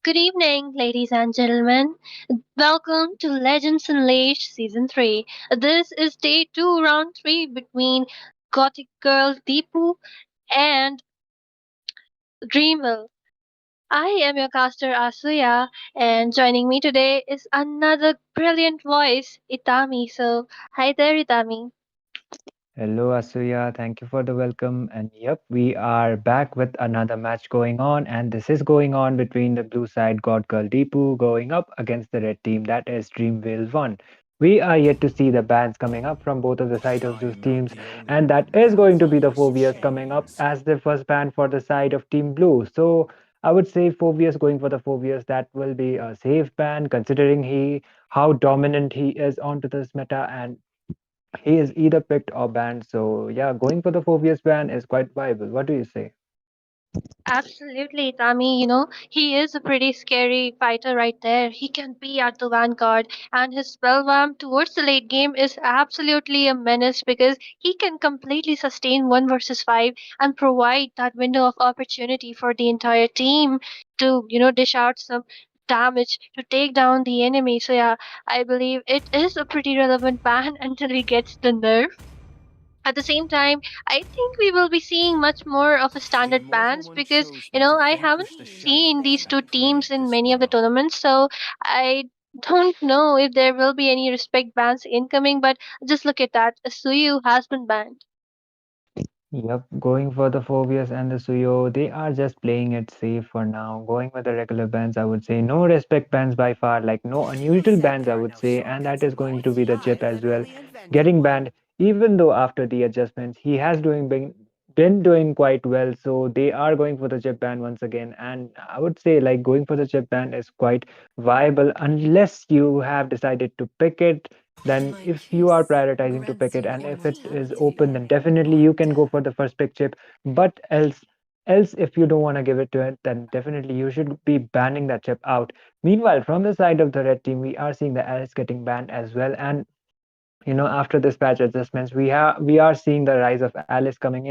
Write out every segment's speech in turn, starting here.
Good evening, ladies and gentlemen. Welcome to Legends Unleashed Season 3. This is day 2, round 3 between Gothic Girl Deepu and Dreamville. I am your caster Asuya, and joining me today is another brilliant voice, Itami. So, hi there, Itami. Hello, Asuya. Thank you for the welcome. And yep, we are back with another match going on. And this is going on between the blue side God Girl Deepu going up against the red team that is DREAMVILLE1. We are yet to see the bans coming up from both of the side of those teams. And that is going to be the Phobias coming up as the first ban for the side of Team Blue. So I would say Phobias going for the Phobias. That will be a safe ban considering he how dominant he is onto this meta and he is either picked or banned. So yeah, going for the Phobias ban is quite viable. What do you say? Absolutely, Tami. He is a pretty scary fighter right there. He can be at the vanguard, and his spellwamp towards the late game is absolutely a menace because he can completely sustain 1 versus 5 and provide that window of opportunity for the entire team to, dish out some damage to take down the enemy. So, yeah, I believe it is a pretty relevant ban until he gets the nerf. At the same time, I think we will be seeing much more of a standard bans because I haven't seen these two teams in many of the tournaments, so I don't know if there will be any respect bans incoming. But just look at that, Suyu has been banned. Yep, going for the Phobias and the Suyo, they are just playing it safe for now. Going with the regular bans, I would say no respect bans by far, like no unusual bans, I would say, and that is going to be the chip as well. Getting banned, even though after the adjustments, he has been doing quite well. So they are going for the chip ban once again, and I would say like going for the chip ban is quite viable unless you have decided to pick it. Then if you are prioritizing to pick it and if it is open, then definitely you can go for the first pick chip. But else if you don't want to give it to it, then definitely you should be banning that chip out. Meanwhile, from the side of the red team, we are seeing the Alice getting banned as well. And after this patch adjustments, we are seeing the rise of Alice coming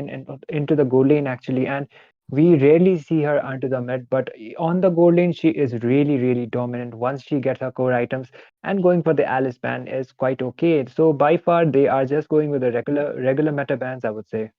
into the gold lane actually, and we rarely see her onto the mid, but on the gold lane she is really really dominant once she gets her core items, and going for the Alice ban is quite okay. So by far they are just going with the regular meta bans, I would say.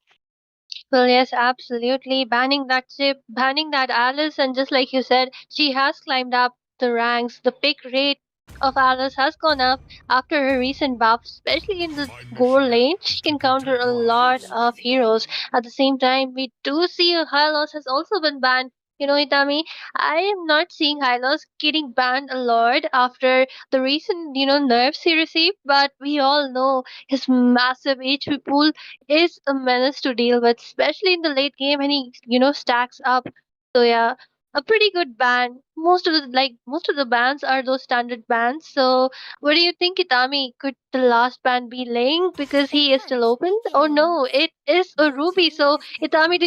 Well, yes, absolutely. Banning that chip, banning that Alice, and just like you said, she has climbed up the ranks. The pick rate of Alice has gone up after her recent buff, especially in the gold lane. She can counter a lot of heroes. At the same time, we do see Hylos has also been banned. Itami, I am not seeing Hylos getting banned a lot after the recent, nerfs he received, but we all know his massive HP pool is a menace to deal with, especially in the late game when he, stacks up. So yeah, a pretty good ban. Most of the bans are those standard bans. So what do you think, Itami? Could the last ban be Ling because he is still open? Oh no, it is a Ruby. So Itami,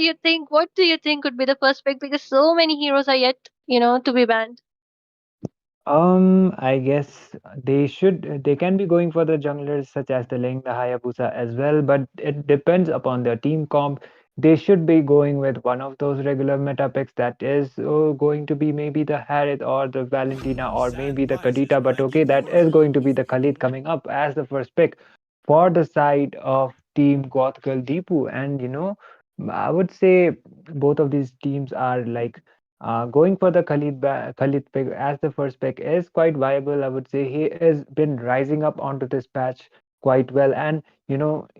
what do you think could be the first pick? Because so many heroes are yet, to be banned. I guess they can be going for the junglers such as the Ling, the Hayabusa as well, but it depends upon their team comp. They should be going with one of those regular meta picks that is going to be maybe the Harith or the Valentina or maybe the Kadita, but okay, that is going to be the Khalid coming up as the first pick for the side of Team Goth Girl Deepu. And I would say both of these teams are like going for the Khalid pick as the first pick is quite viable. I would say he has been rising up onto this patch quite well, and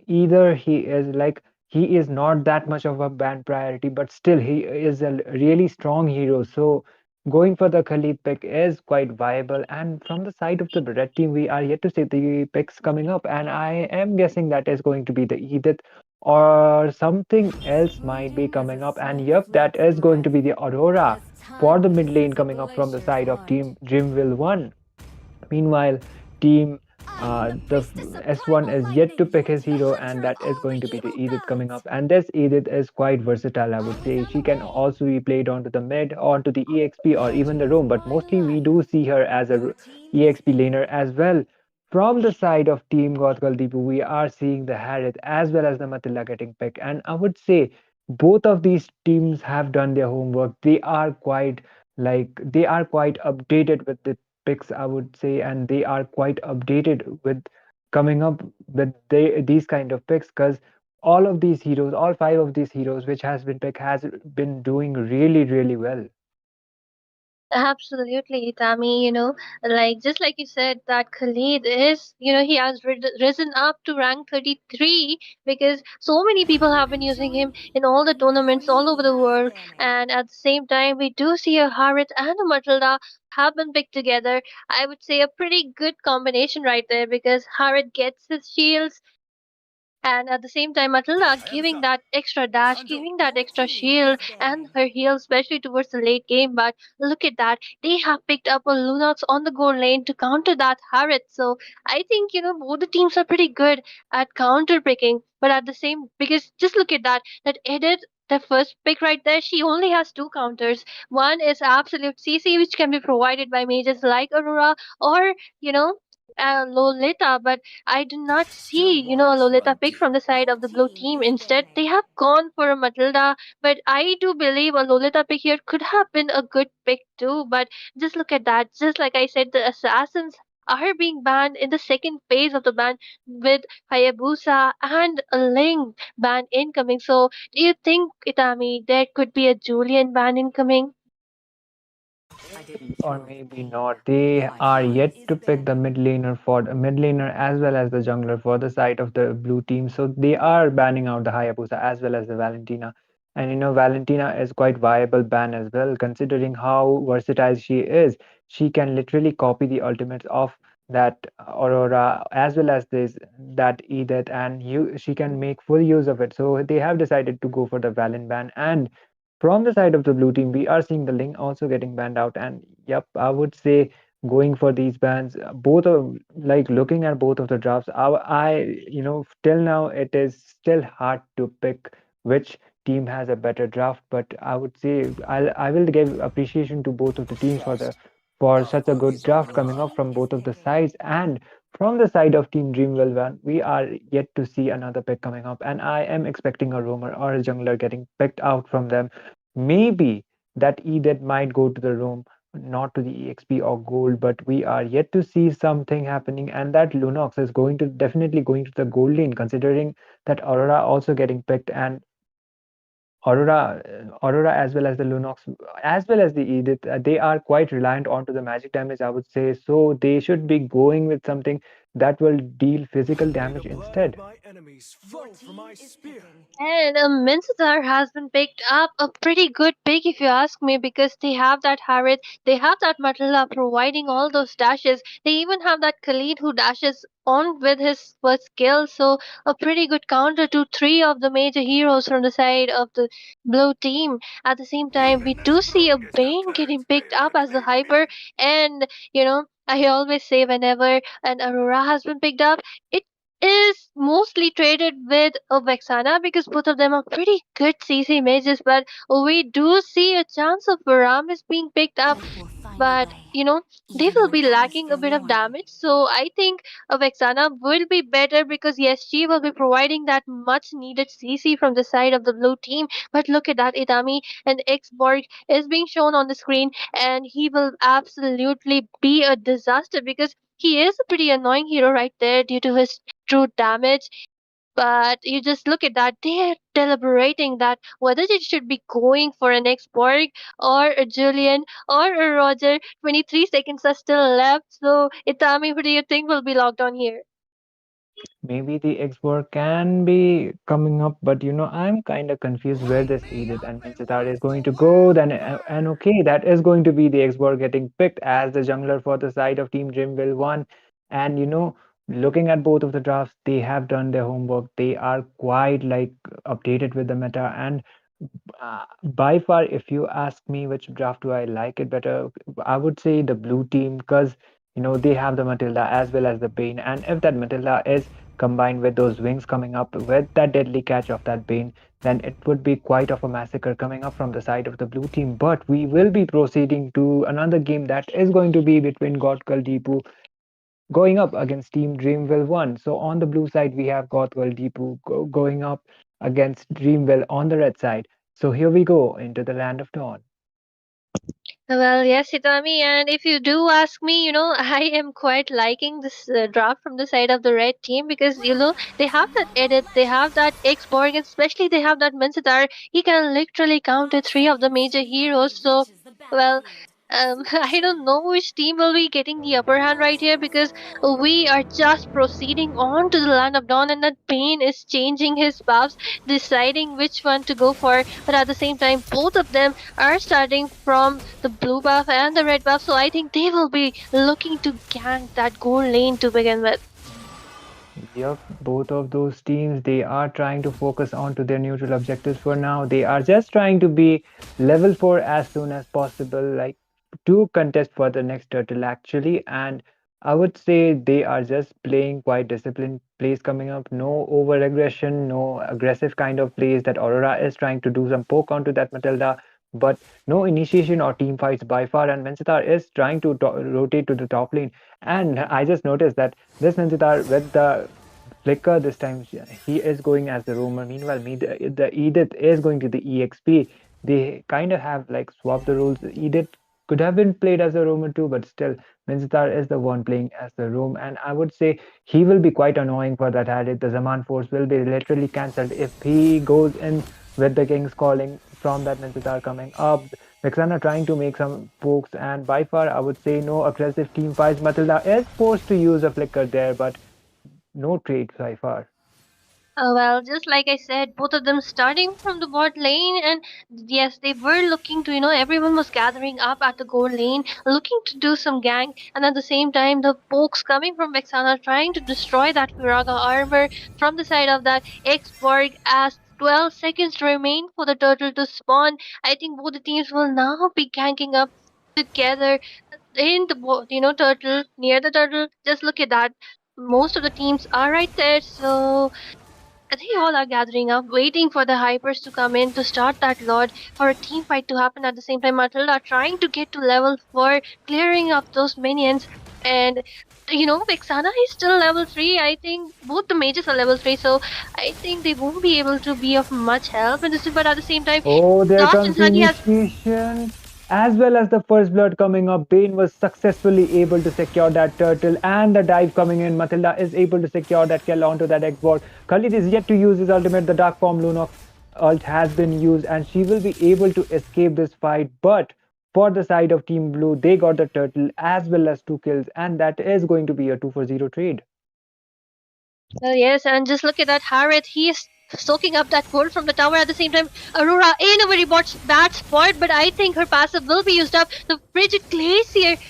either he is not that much of a band priority, but still he is a really strong hero. So going for the Khalid pick is quite viable. And from the side of the red team, we are yet to see the picks coming up, and I am guessing that is going to be the Edith or something else might be coming up. And yep, that is going to be the Aurora for the mid lane coming up from the side of Team Dreamville 1. Meanwhile, Team the S1 is yet to pick his hero, and that is going to be the Edith coming up. And this Edith is quite versatile, I would say. She can also be played onto the mid, onto the EXP, or even the roam, but mostly we do see her as a EXP laner as well. From the side of Team Gothgal Deepu, we are seeing the Harith as well as the Matilla getting picked. And I would say both of these teams have done their homework. They are quite like they are quite updated with the picks, I would say, and they are quite updated with coming up with these kind of picks, because all of these heroes, all five of these heroes which has been picked, has been doing really, really well. Absolutely, Tammy. Like just like you said, that Khalid is, he has risen up to rank 33 because so many people have been using him in all the tournaments all over the world. And at the same time, we do see a Harith and a Matilda have been picked together. I would say a pretty good combination right there because Harith gets his shields and at the same time Matilda giving that extra dash, giving that extra shield and her heal, especially towards the late game. But look at that, they have picked up a Lunox on the goal lane to counter that Harriet. So I think both the teams are pretty good at counter picking, but at the same, because just look at that Edith. The first pick right there, she only has two counters. One is absolute CC, which can be provided by mages like Aurora or, you know, Lolita, but I do not see, a Lolita pick from the side of the blue team. Instead, they have gone for a Matilda, but I do believe a Lolita pick here could have been a good pick too. But just look at that. Just like I said, the assassins are being banned in the second phase of the ban with Hayabusa and a Ling ban incoming. So, do you think, Itami, there could be a Julian ban incoming? Maybe or maybe not. They are yet to pick the mid laner for the mid laner as well as the jungler for the side of the blue team. So they are banning out the Hayabusa as well as the Valentina. And Valentina is quite viable ban as well, considering how versatile she is. She can literally copy the ultimates of that Aurora as well as this that Edith, and she can make full use of it. So they have decided to go for the Valen ban. And from the side of the blue team, we are seeing the Ling also getting banned out. And yep, I would say going for these bans, both of like looking at both of the drafts, till now it is still hard to pick which team has a better draft. But I would say I will give appreciation to both of the teams for such a good draft coming up from both of the sides. And from the side of Team Dreamville 1, we are yet to see another pick coming up, and I am expecting a roamer or a jungler getting picked out from them. Maybe that Edith might go to the room, not to the EXP or gold, but we are yet to see something happening, and that Lunox is going to definitely going to the gold lane, considering that Aurora also getting picked, and Aurora as well as the Lunox, as well as the Edith, they are quite reliant onto the magic damage, I would say. So they should be going with something that will deal physical damage instead. And Mincetar has been picked up a pretty good pick if you ask me because they have that Harith, they have that Matilda providing all those dashes. They even have that Khalid who dashes on with his first skill. So a pretty good counter to three of the major heroes from the side of the blue team. At the same time, we do see a Bane getting picked up as the hyper, and I always say whenever an Aurora has been picked up, it is mostly traded with Vexana because both of them are pretty good CC mages, but we do see a chance of Varamis being picked up, but they will be lacking a bit of damage. So I think Vexana will be better because yes, she will be providing that much needed CC from the side of the blue team. But look at that, Itami and Xborg is being shown on the screen, and he will absolutely be a disaster because he is a pretty annoying hero right there due to his true damage. But you just look at that, they're deliberating that whether they should be going for an Xborg or a Julian or a Roger. 23 seconds are still left. So, Itami, who do you think will be locked on here? Maybe the export can be coming up, but I'm kind of confused where this Edith and Minchitar is going to go. Then, and okay, that is going to be the export getting picked as the jungler for the side of Team Dreamville 1. And looking at both of the drafts, they have done their homework. They are quite like updated with the meta, and by far, if you ask me which draft do I like it better, I would say the blue team, because they have the Matilda as well as the Bane, and if that Matilda is combined with those wings coming up with that deadly catch of that Bane, then it would be quite of a massacre coming up from the side of the blue team. But we will be proceeding to another game that is going to be between GOTH DEEPU going up against Team Dreamville 1. So on the blue side, we have GOTH DEEPU going up against Dreamville on the red side. So here we go into the land of dawn. Well, yes, Itami, and if you do ask me, I am quite liking this draft from the side of the red team because, they have that edit, they have that X-Borg, and especially they have that Mensitar. He can literally counter three of the major heroes. So, well, I don't know which team will be getting the upper hand right here because we are just proceeding on to the land of Dawn, and that Pain is changing his buffs, deciding which one to go for. But at the same time, both of them are starting from the blue buff and the red buff, so I think they will be looking to gank that gold lane to begin with. Yep, both of those teams, they are trying to focus on to their neutral objectives for now. They are just trying to be level 4 as soon as possible, like to contest for the next turtle actually. And I would say they are just playing quite disciplined plays coming up. No over aggression, no aggressive kind of plays that Aurora is trying to do some poke onto that Matilda, but no initiation or team fights by far. And Mencitar is trying to rotate to the top lane. And I just noticed that this Nanjitar with the flicker this time, he is going as the roamer. Meanwhile, the Edith is going to the EXP. They kind of have like swapped the roles. Edith could have been played as a roamer too, but still, Minzitar is the one playing as the roam. And I would say he will be quite annoying for that Hadith. The Zaman Force will be literally cancelled if he goes in with the King's Calling from that Minzitar coming up. Vexana trying to make some pokes, and by far, I would say no aggressive team fights. Matilda is forced to use a flicker there, but no trade by far. Well, just like I said, both of them starting from the bot lane, and yes, they were looking to, everyone was gathering up at the gold lane, looking to do some gang, and at the same time, the pokes coming from Vexana trying to destroy that Firaga armor from the side of that X-Borg as 12 seconds remain for the turtle to spawn. I think both the teams will now be ganking up together in the turtle, near the turtle. Just look at that. Most of the teams are right there, so they all are gathering up, waiting for the hypers to come in to start that lord for a team fight to happen. At the same time, Matilda trying to get to level 4, clearing up those minions. And Vexana is still level 3. I think both the mages are level 3, so I think they won't be able to be of much help in this. But at the same time, Oh, there Last comes Insanity has. initiation. As well as the first blood coming up, Bane was successfully able to secure that turtle and the dive coming in. Matilda is able to secure that kill onto that X-board. Khalid is yet to use his ultimate. The Dark Form Lunox ult has been used and she will be able to escape this fight. But for the side of Team Blue, they got the turtle as well as two kills, and that is going to be a 2 for 0 trade. Well, yes, and just look at that Harriet. He is soaking up that gold from the tower. At the same time, Aurora in a very bad spot, but I think her passive will be used up. The frigid glacier.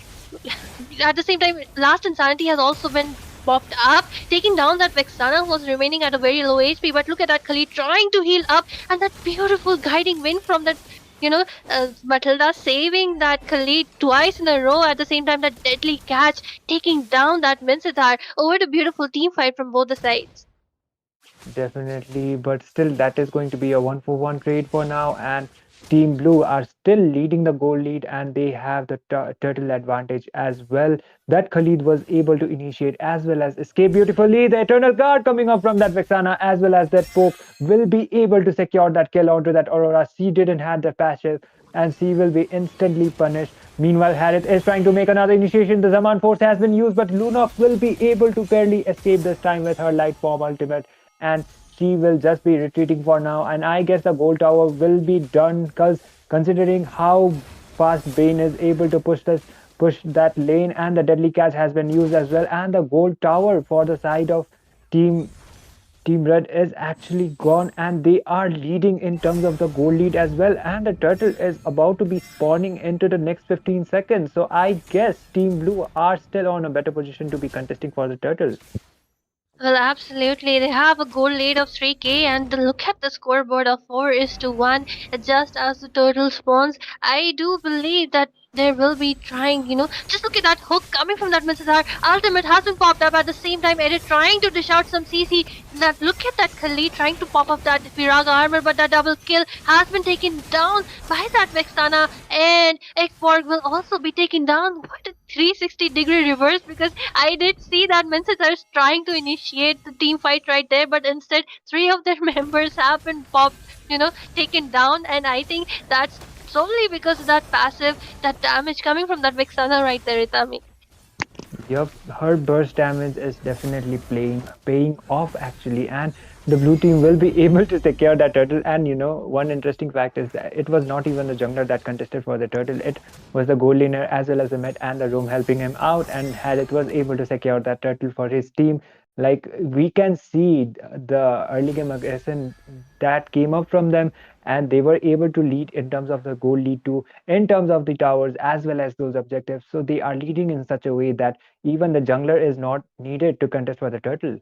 At the same time, Last Insanity has also been popped up, taking down that Vexana who was remaining at a very low HP. But look at that Khalid trying to heal up, and that beautiful guiding wind from that. Matilda saving that Khalid twice in a row. At the same time, that deadly catch taking down that Minsitar over the beautiful team fight from both the sides. Definitely, but still, that is going to be a 1 for 1 trade for now. And Team Blue are still leading the goal lead, and they have the turtle advantage as well. That Khalid was able to initiate as well as escape beautifully. The Eternal Guard coming up from that Vexana as well as that poke will be able to secure that kill onto that Aurora. She didn't have the patches, and she will be instantly punished. Meanwhile, Harith is trying to make another initiation. The Zaman Force has been used, but Lunox will be able to barely escape this time with her Light Form ultimate, and she will just be retreating for now. And I guess the gold tower will be done because considering how fast Bane is able to push that lane, and the deadly catch has been used as well, and the gold tower for the side of team Team Red is actually gone, and they are leading in terms of the goal lead as well. And the turtle is about to be spawning into the next 15 seconds. So I guess Team Blue are still on a better position to be contesting for the turtle. Well, absolutely. They have a goal lead of 3K, and look at the scoreboard of 4 is to 1, just as the total spawns. I do believe that there will be trying, just look at that hook coming from that Mrs. R. Ultimate hasn't popped up at the same time. Edit trying to dish out some CC. That look at that Khalid trying to pop up that Viraga armor, but that double kill has been taken down by that Vexana, and Ekborg will also be taken down. What a 360-degree reverse, because I did see that Mensis is trying to initiate the team fight right there, but instead three of their members have been popped, taken down, and I think that's solely because of that passive, that damage coming from that Vexana right there, Itami. Yup, her burst damage is definitely paying off actually, and the blue team will be able to secure that turtle. And one interesting fact is that it was not even the jungler that contested for the turtle. It was the gold laner as well as the mid and the roam helping him out, and Harith was able to secure that turtle for his team. Like we can see the early game aggression that came up from them, and they were able to lead in terms of the goal lead to in terms of the towers as well as those objectives. So they are leading in such a way that even the jungler is not needed to contest for the turtle.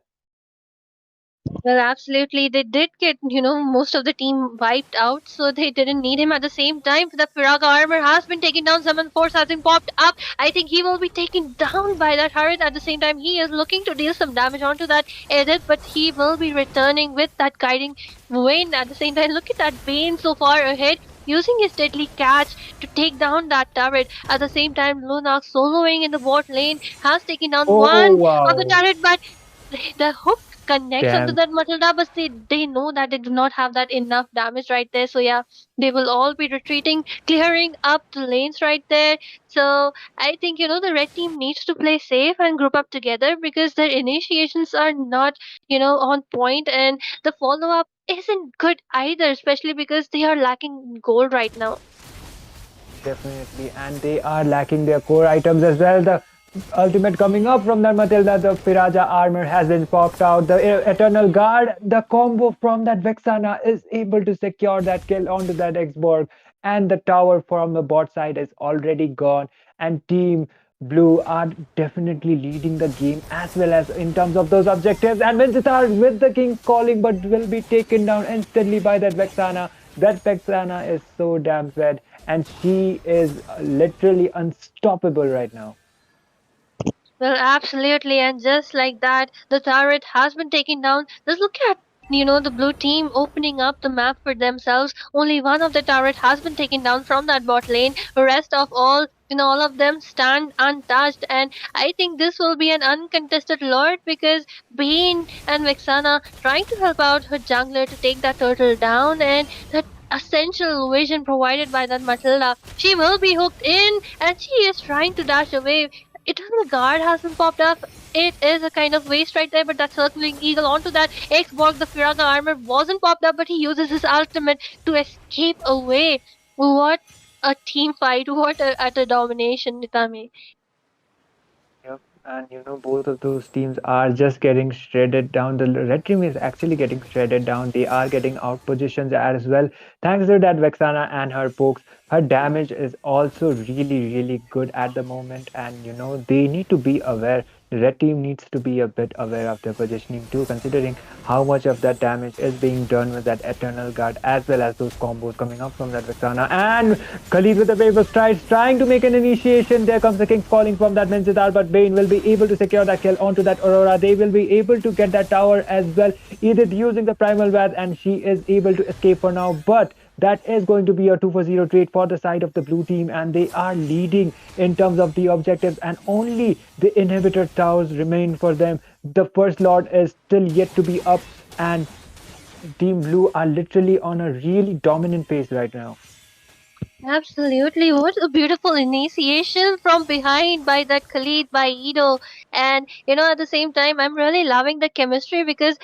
Well, absolutely. They did get, most of the team wiped out, so they didn't need him. At the same time, the Firaga armor has been taken down. Summon Force has been popped up. I think he will be taken down by that turret. At the same time, he is looking to deal some damage onto that Edith, but he will be returning with that guiding Vayne. At the same time, look at that Vayne so far ahead, using his deadly catch to take down that turret. At the same time, Lunox soloing in the bot lane has taken down Oh one of the wow. turret, but the hook connects onto Damn. that Matilda, but they know that they do not have that enough damage right there. So yeah, they will all be retreating, clearing up the lanes right there. So I think the red team needs to play safe and group up together because their initiations are not on point, and the follow up isn't good either, especially because they are lacking gold right now. Definitely, and they are lacking their core items as well. The ultimate coming up from that Matilda, the Piraja armor has been popped out. The Eternal Guard, the combo from that Vexana is able to secure that kill onto that Xborg, and the tower from the bot side is already gone. And Team Blue are definitely leading the game as well as in terms of those objectives. And Vincitar with the King's Calling, but will be taken down instantly by that Vexana. That Vexana is so damn fed, and she is literally unstoppable right now. Well, absolutely, and just like that, the turret has been taken down. Just look at the blue team opening up the map for themselves. Only one of the turret has been taken down from that bot lane. The rest of all of them stand untouched, and I think this will be an uncontested lord because Bean and Vexana trying to help out her jungler to take that turtle down, and that essential vision provided by that Matilda. She will be hooked in, and she is trying to dash away. Eternal Guard hasn't popped up. It is a kind of waste right there, but that circling eagle onto that Xborg, the Firaga armor wasn't popped up, but he uses his ultimate to escape away. What a team fight! What a utter domination, Nitami. Yep, and both of those teams are just getting shredded down. The red team is actually getting shredded down. They are getting out positions as well. Thanks to that Vexana and her pokes, her damage is also really, really good at the moment. And they need to be aware. The red team needs to be a bit aware of their positioning too, considering how much of that damage is being done with that Eternal Guard as well as those combos coming up from that Vexana. And Khalid with the wave of strides trying to make an initiation. There comes the King's Calling from that Menzitar, but Bane will be able to secure that kill onto that Aurora. They will be able to get that tower as well, Edith using the Primal Wrath, and she is able to escape for now. But that is going to be a 2 for 0 trade for the side of the blue team, and they are leading in terms of the objectives, and only the inhibitor towers remain for them. The first lord is still yet to be up, and Team Blue are literally on a really dominant pace right now. Absolutely. What a beautiful initiation from behind by that Khalid, by Ido. And, at the same time, I'm really loving the chemistry because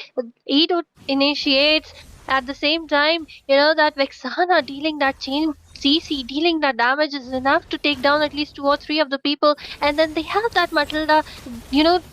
Ido initiates at the same time, that Vexana dealing that chain CC, dealing that damage is enough to take down at least two or three of the people. And then they have that Matilda,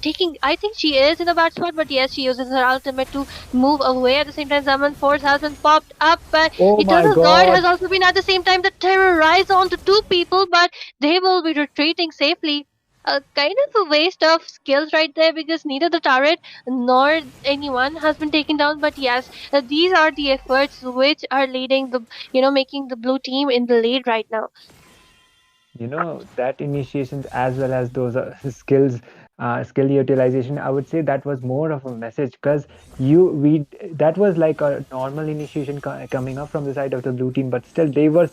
taking, I think she is in a bad spot, but yes, she uses her ultimate to move away. At the same time, Summon Force hasn't popped up, but Oh my Eternal Guard has god. also been at the same time the terrorize onto two people, but they will be retreating safely. A kind of a waste of skills right there because neither the turret nor anyone has been taken down. But yes, these are the efforts which are leading making the blue team in the lead right now. That initiations as well as those skills, skill utilization, I would say that was more of a message, because we that was like a normal initiation coming up from the side of the blue team, but still they were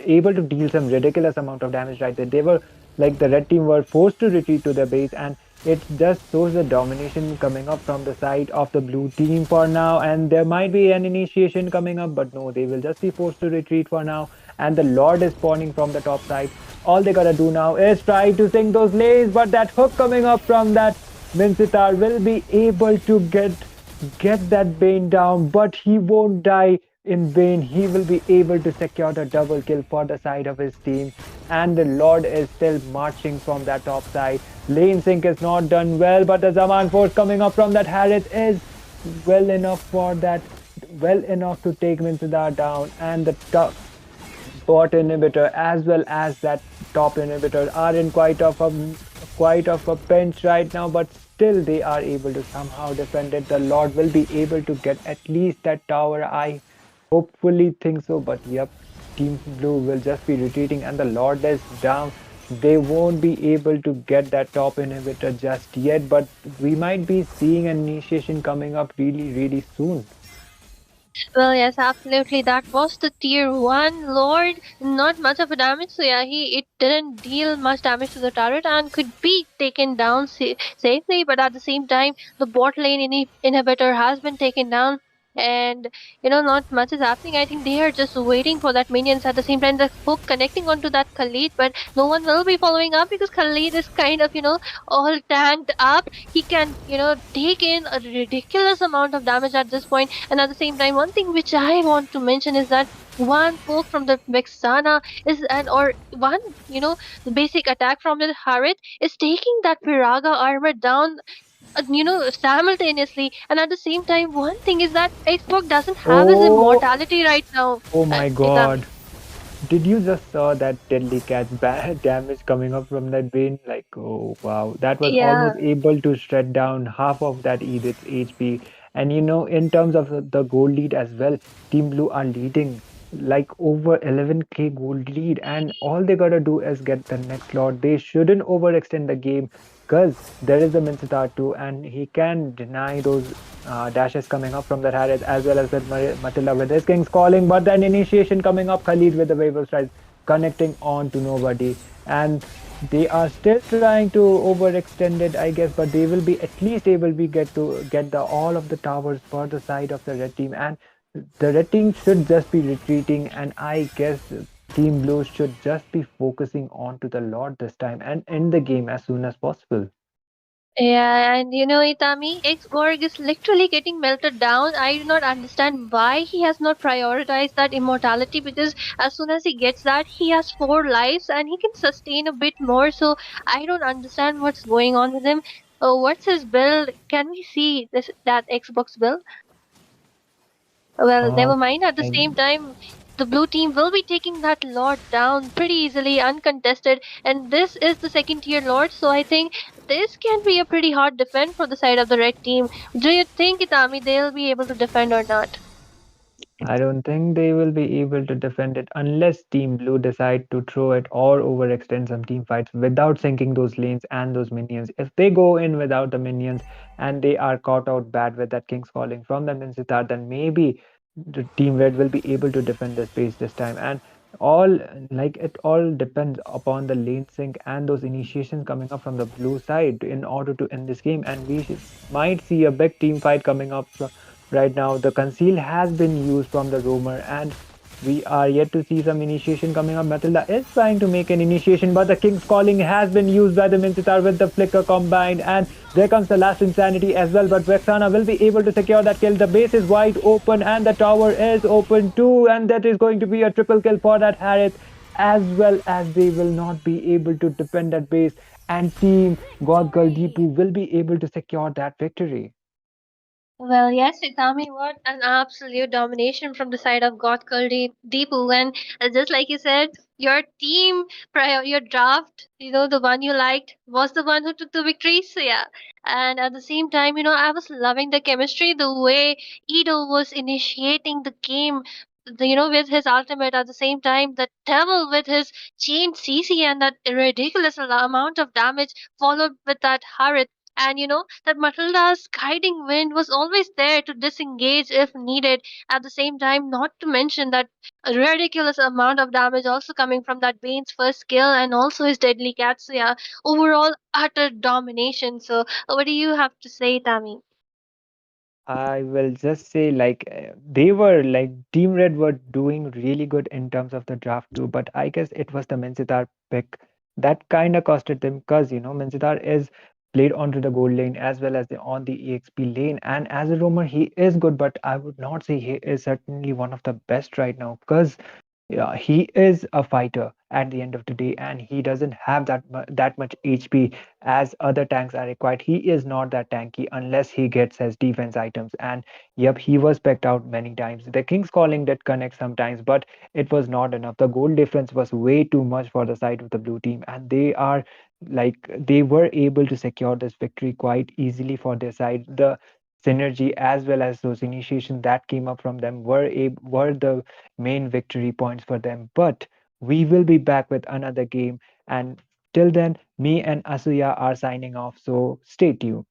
able to deal some ridiculous amount of damage right there. They were like the red team were forced to retreat to their base, and it just shows the domination coming up from the side of the blue team for now. And there might be an initiation coming up, but no, they will just be forced to retreat for now. and the Lord is spawning from the top side. All they gotta do now is try to sink those lanes, but that hook coming up from that Mincitar will be able to get that Bane down, but he won't die in vain. He will be able to secure the double kill for the side of his team. And the Lord is still marching from that top side. Lane sync is not done well, but the Zaman force coming up from that Harith is well enough for that, well enough to take Minsadar down. And the top bot inhibitor as well as that top inhibitor are in quite of a pinch right now, but still they are able to somehow defend it. The Lord will be able to get at least that tower. I hopefully think so, but yep, Team Blue will just be retreating and the Lord is down. They won't be able to get that top inhibitor just yet, but we might be seeing an initiation coming up really, really soon. Well, yes, absolutely. That was the tier one lord. Not much of a damage, so yeah, he it didn't deal much damage to the turret and could be taken down safely. But at the same time, the bot lane inhibitor has been taken down, and not much is happening. I think they are just waiting for that minions. At the same time, the hook connecting onto that Khalid, but no one will be following up because Khalid is kind of all tanked up. He can take in a ridiculous amount of damage at this point, and at the same time, one thing which I want to mention is that one poke from the Vexana is an or one the basic attack from the Harith is taking that Piraga armor down, simultaneously. And at the same time, one thing is that Xbox doesn't have his Oh, immortality right now. oh my Itami. God. Did you just saw that deadly catch bad damage coming up from that vein? Like, oh wow, that was Yeah. almost able to shred down half of that Edith's HP. And in terms of the gold lead as well, Team Blue are leading like over 11k gold lead, and all they gotta do is get the next lot. They shouldn't overextend the game because there is the Mincitar too, and he can deny those dashes coming up from the Harith as well as that Matilda with his King's Calling, but then initiation coming up, Khalid with the Waver Strike connecting on to nobody. And they are still trying to overextend it, I guess, but they will be at least able to get the all of the towers for the side of the red team. And the red team should just be retreating, and I guess Team Blue should just be focusing on to the Lord this time and end the game as soon as possible. Yeah, and Itami, Xborg is literally getting melted down. I do not understand why he has not prioritized that immortality, because as soon as he gets that, he has four lives and he can sustain a bit more. So I don't understand what's going on with him. Oh, what's his build? Can we see that Xbox build? Well, Uh, never mind. At the I same time, the blue team will be taking that lord down pretty easily, uncontested. And this is the second tier lord, so I think this can be a pretty hard defend for the side of the red team. Do you think, Itami, they'll be able to defend or not? I don't think they will be able to defend it unless Team Blue decide to throw it or overextend some team fights without sinking those lanes and those minions. If they go in without the minions and they are caught out bad with that King's Calling from the Mincitar, then maybe the Team Red will be able to defend the space this time. And all like it all depends upon the lane sync and those initiations coming up from the blue side in order to end this game. And we might see a big team fight coming up right now. The conceal has been used from the roamer, and we are yet to see some initiation coming up. Matilda is trying to make an initiation, but the King's Calling has been used by the Mincitar with the Flicker combined, and there comes the last Insanity as well. But Vexana will be able to secure that kill. The base is wide open, and the tower is open too, and that is going to be a triple kill for that Harith, as well as they will not be able to defend that base. And Team God Girl Deepu will be able to secure that victory. Well, yes, Itami, what an absolute domination from the side of God called Deepu. And just like you said, your team, your draft, the one you liked, was the one who took the victory. So, yeah. And at the same time, I was loving the chemistry, the way Ido was initiating the game. With his ultimate at the same time, the devil with his chain CC and that ridiculous amount of damage, followed with that Harith, and that Matilda's guiding wind was always there to disengage if needed. At the same time, not to mention that a ridiculous amount of damage also coming from that Bane's first skill and also his deadly cat. So yeah, overall utter domination. So what do you have to say, Tammy? I will just say they were like Team Red were doing really good in terms of the draft too, but I guess it was the Mensitar pick that kind of costed them because Mensitar is played onto the gold lane as well as on the EXP lane, and as a roamer he is good, but I would not say he is certainly one of the best right now because yeah, he is a fighter at the end of the day, and he doesn't have that much HP as other tanks are required. He is not that tanky unless he gets his defense items. And yep, he was pecked out many times. The King's Calling did connect sometimes, but it was not enough. The goal difference was way too much for the side of the blue team, and they were able to secure this victory quite easily for their side. The synergy as well as those initiations that came up from them were the main victory points for them. But we will be back with another game. And till then, me and Asuya are signing off. So stay tuned.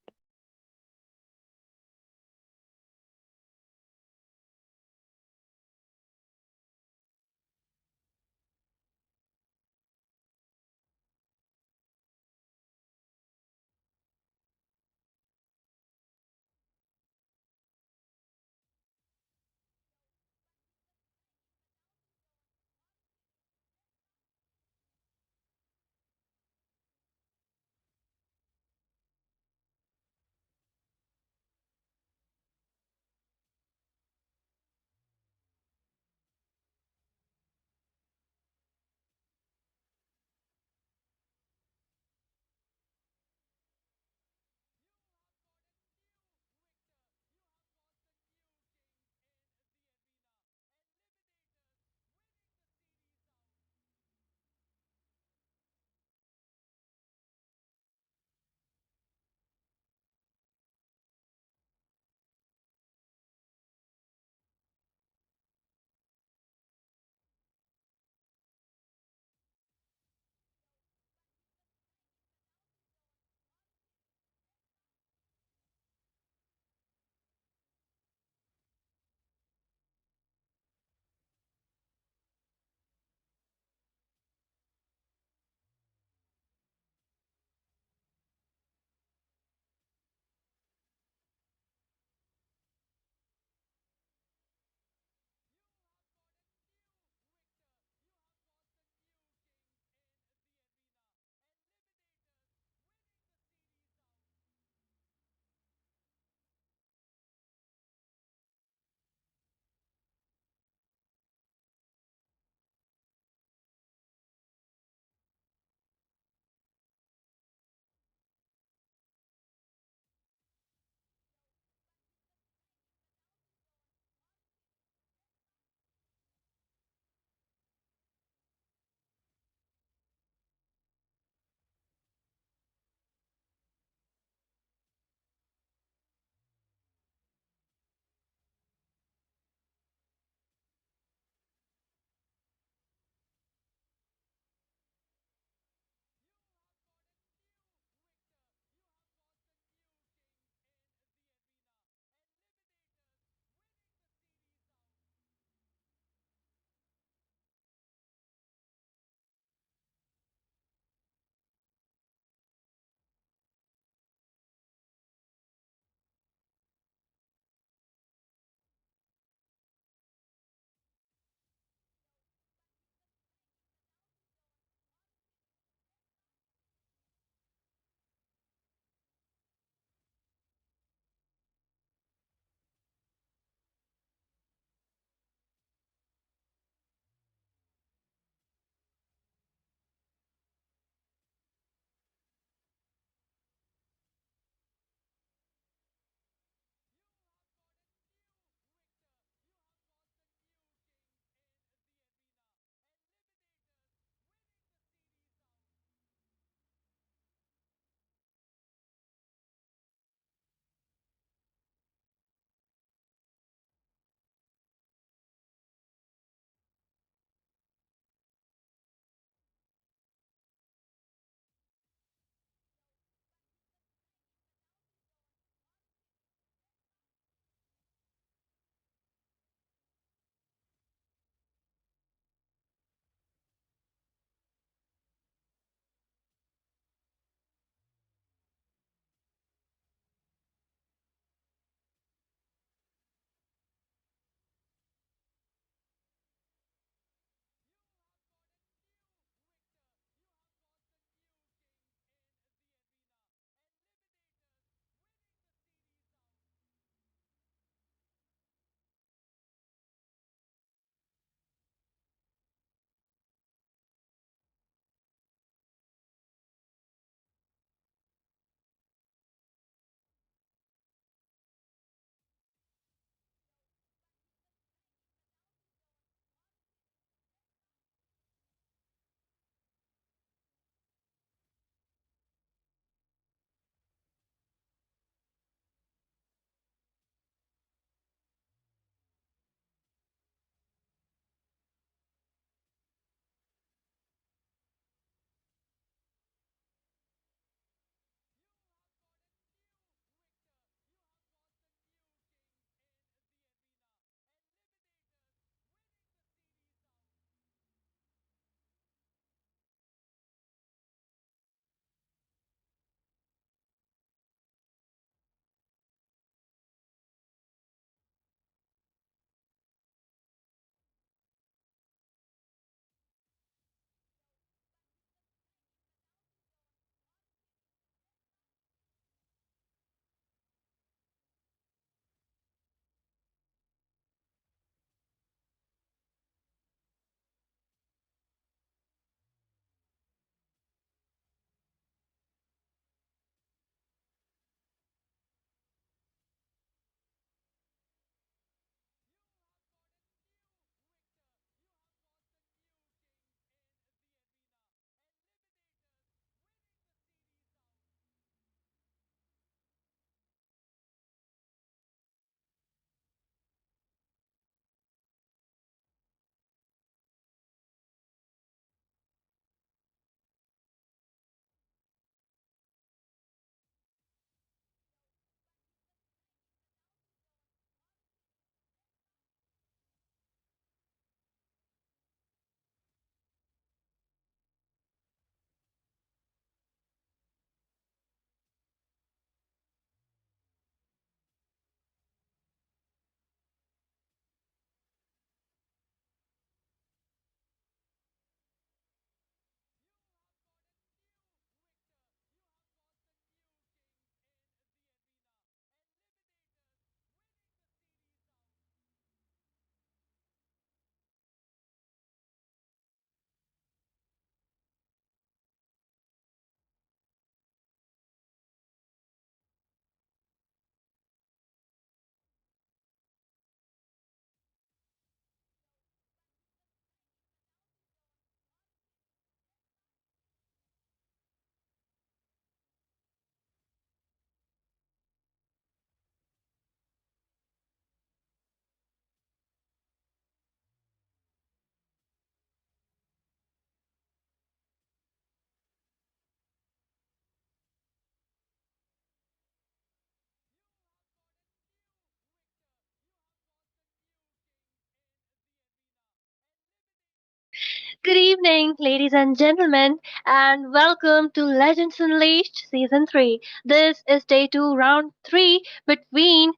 Good evening, ladies and gentlemen, and welcome to Legends Unleashed Season 3. This is day 2, round 3 between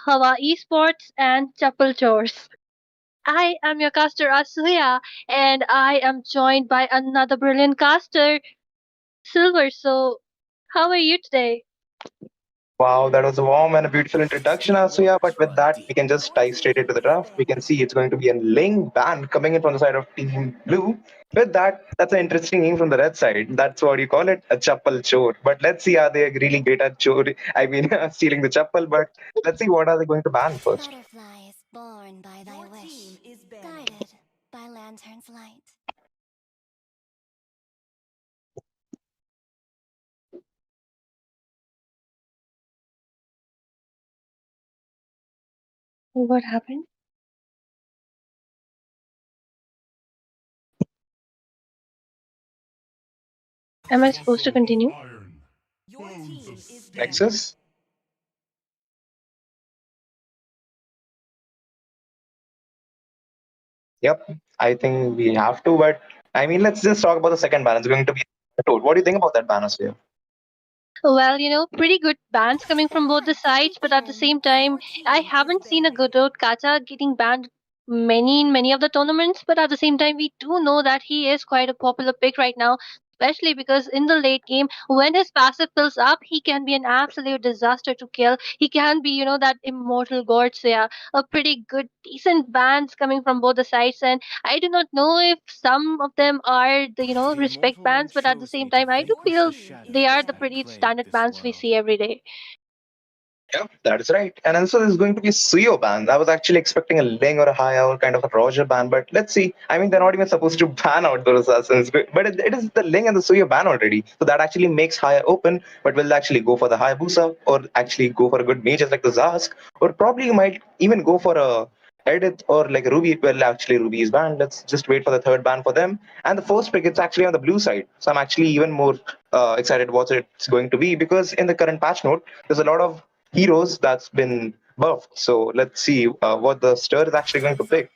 Hawa Esports and Chapel Chores. I am your caster Asuya, and I am joined by another brilliant caster, Silver. So, how are you today? Wow, that was a warm and a beautiful introduction, Asuya. But with that, we can just dive straight into the draft. We can see it's going to be a Ling ban coming in from the side of Team Blue. With that, that's an interesting name from the red side. That's what you call it, a chappal chore. But let's see, are they really great at chore? I mean, stealing the chappal. But let's see, what are they going to ban first? Butterflies born by thy wish, guided by lantern's light. What happened? Am I supposed to Muscle of continue? iron, bones of steel. Nexus? Yep, I think we have to. But I mean, let's just talk about the second ban. It's going to be a toad. What do you think about that ban, Asuya? Well, pretty good bans coming from both the sides, but at the same time, I haven't seen a Godot Kacha getting banned many of the tournaments, but at the same time, we do know that he is quite a popular pick right now. Especially because in the late game, when his passive fills up, he can be an absolute disaster to kill. He can be, that immortal god. So yeah, a pretty good, decent bans coming from both the sides. And I do not know if some of them are the, The respect Immortal One bans, but at the chose same me to time, I do vanquish the feel they are shadows the and pretty plague standard this bans we world. see every day. Yeah, that is right. And also, there's going to be a Suyo ban. I was actually expecting a Ling or a High Owl kind of a Roger ban, but let's see. I mean, they're not even supposed to ban out those assassins, but it is the Ling and the Suyo ban already. So that actually makes High open, but will they actually go for the Hayabusa or actually go for a good mages like the Zask, or probably you might even go for a Edith or like a Ruby. Well, actually, Ruby is banned. Let's just wait for the third ban for them. And the first pick, it's actually on the blue side. So I'm actually even more excited what it's going to be because in the current patch note, there's a lot of heroes that's been buffed. So let's see what the stir is actually going to pick.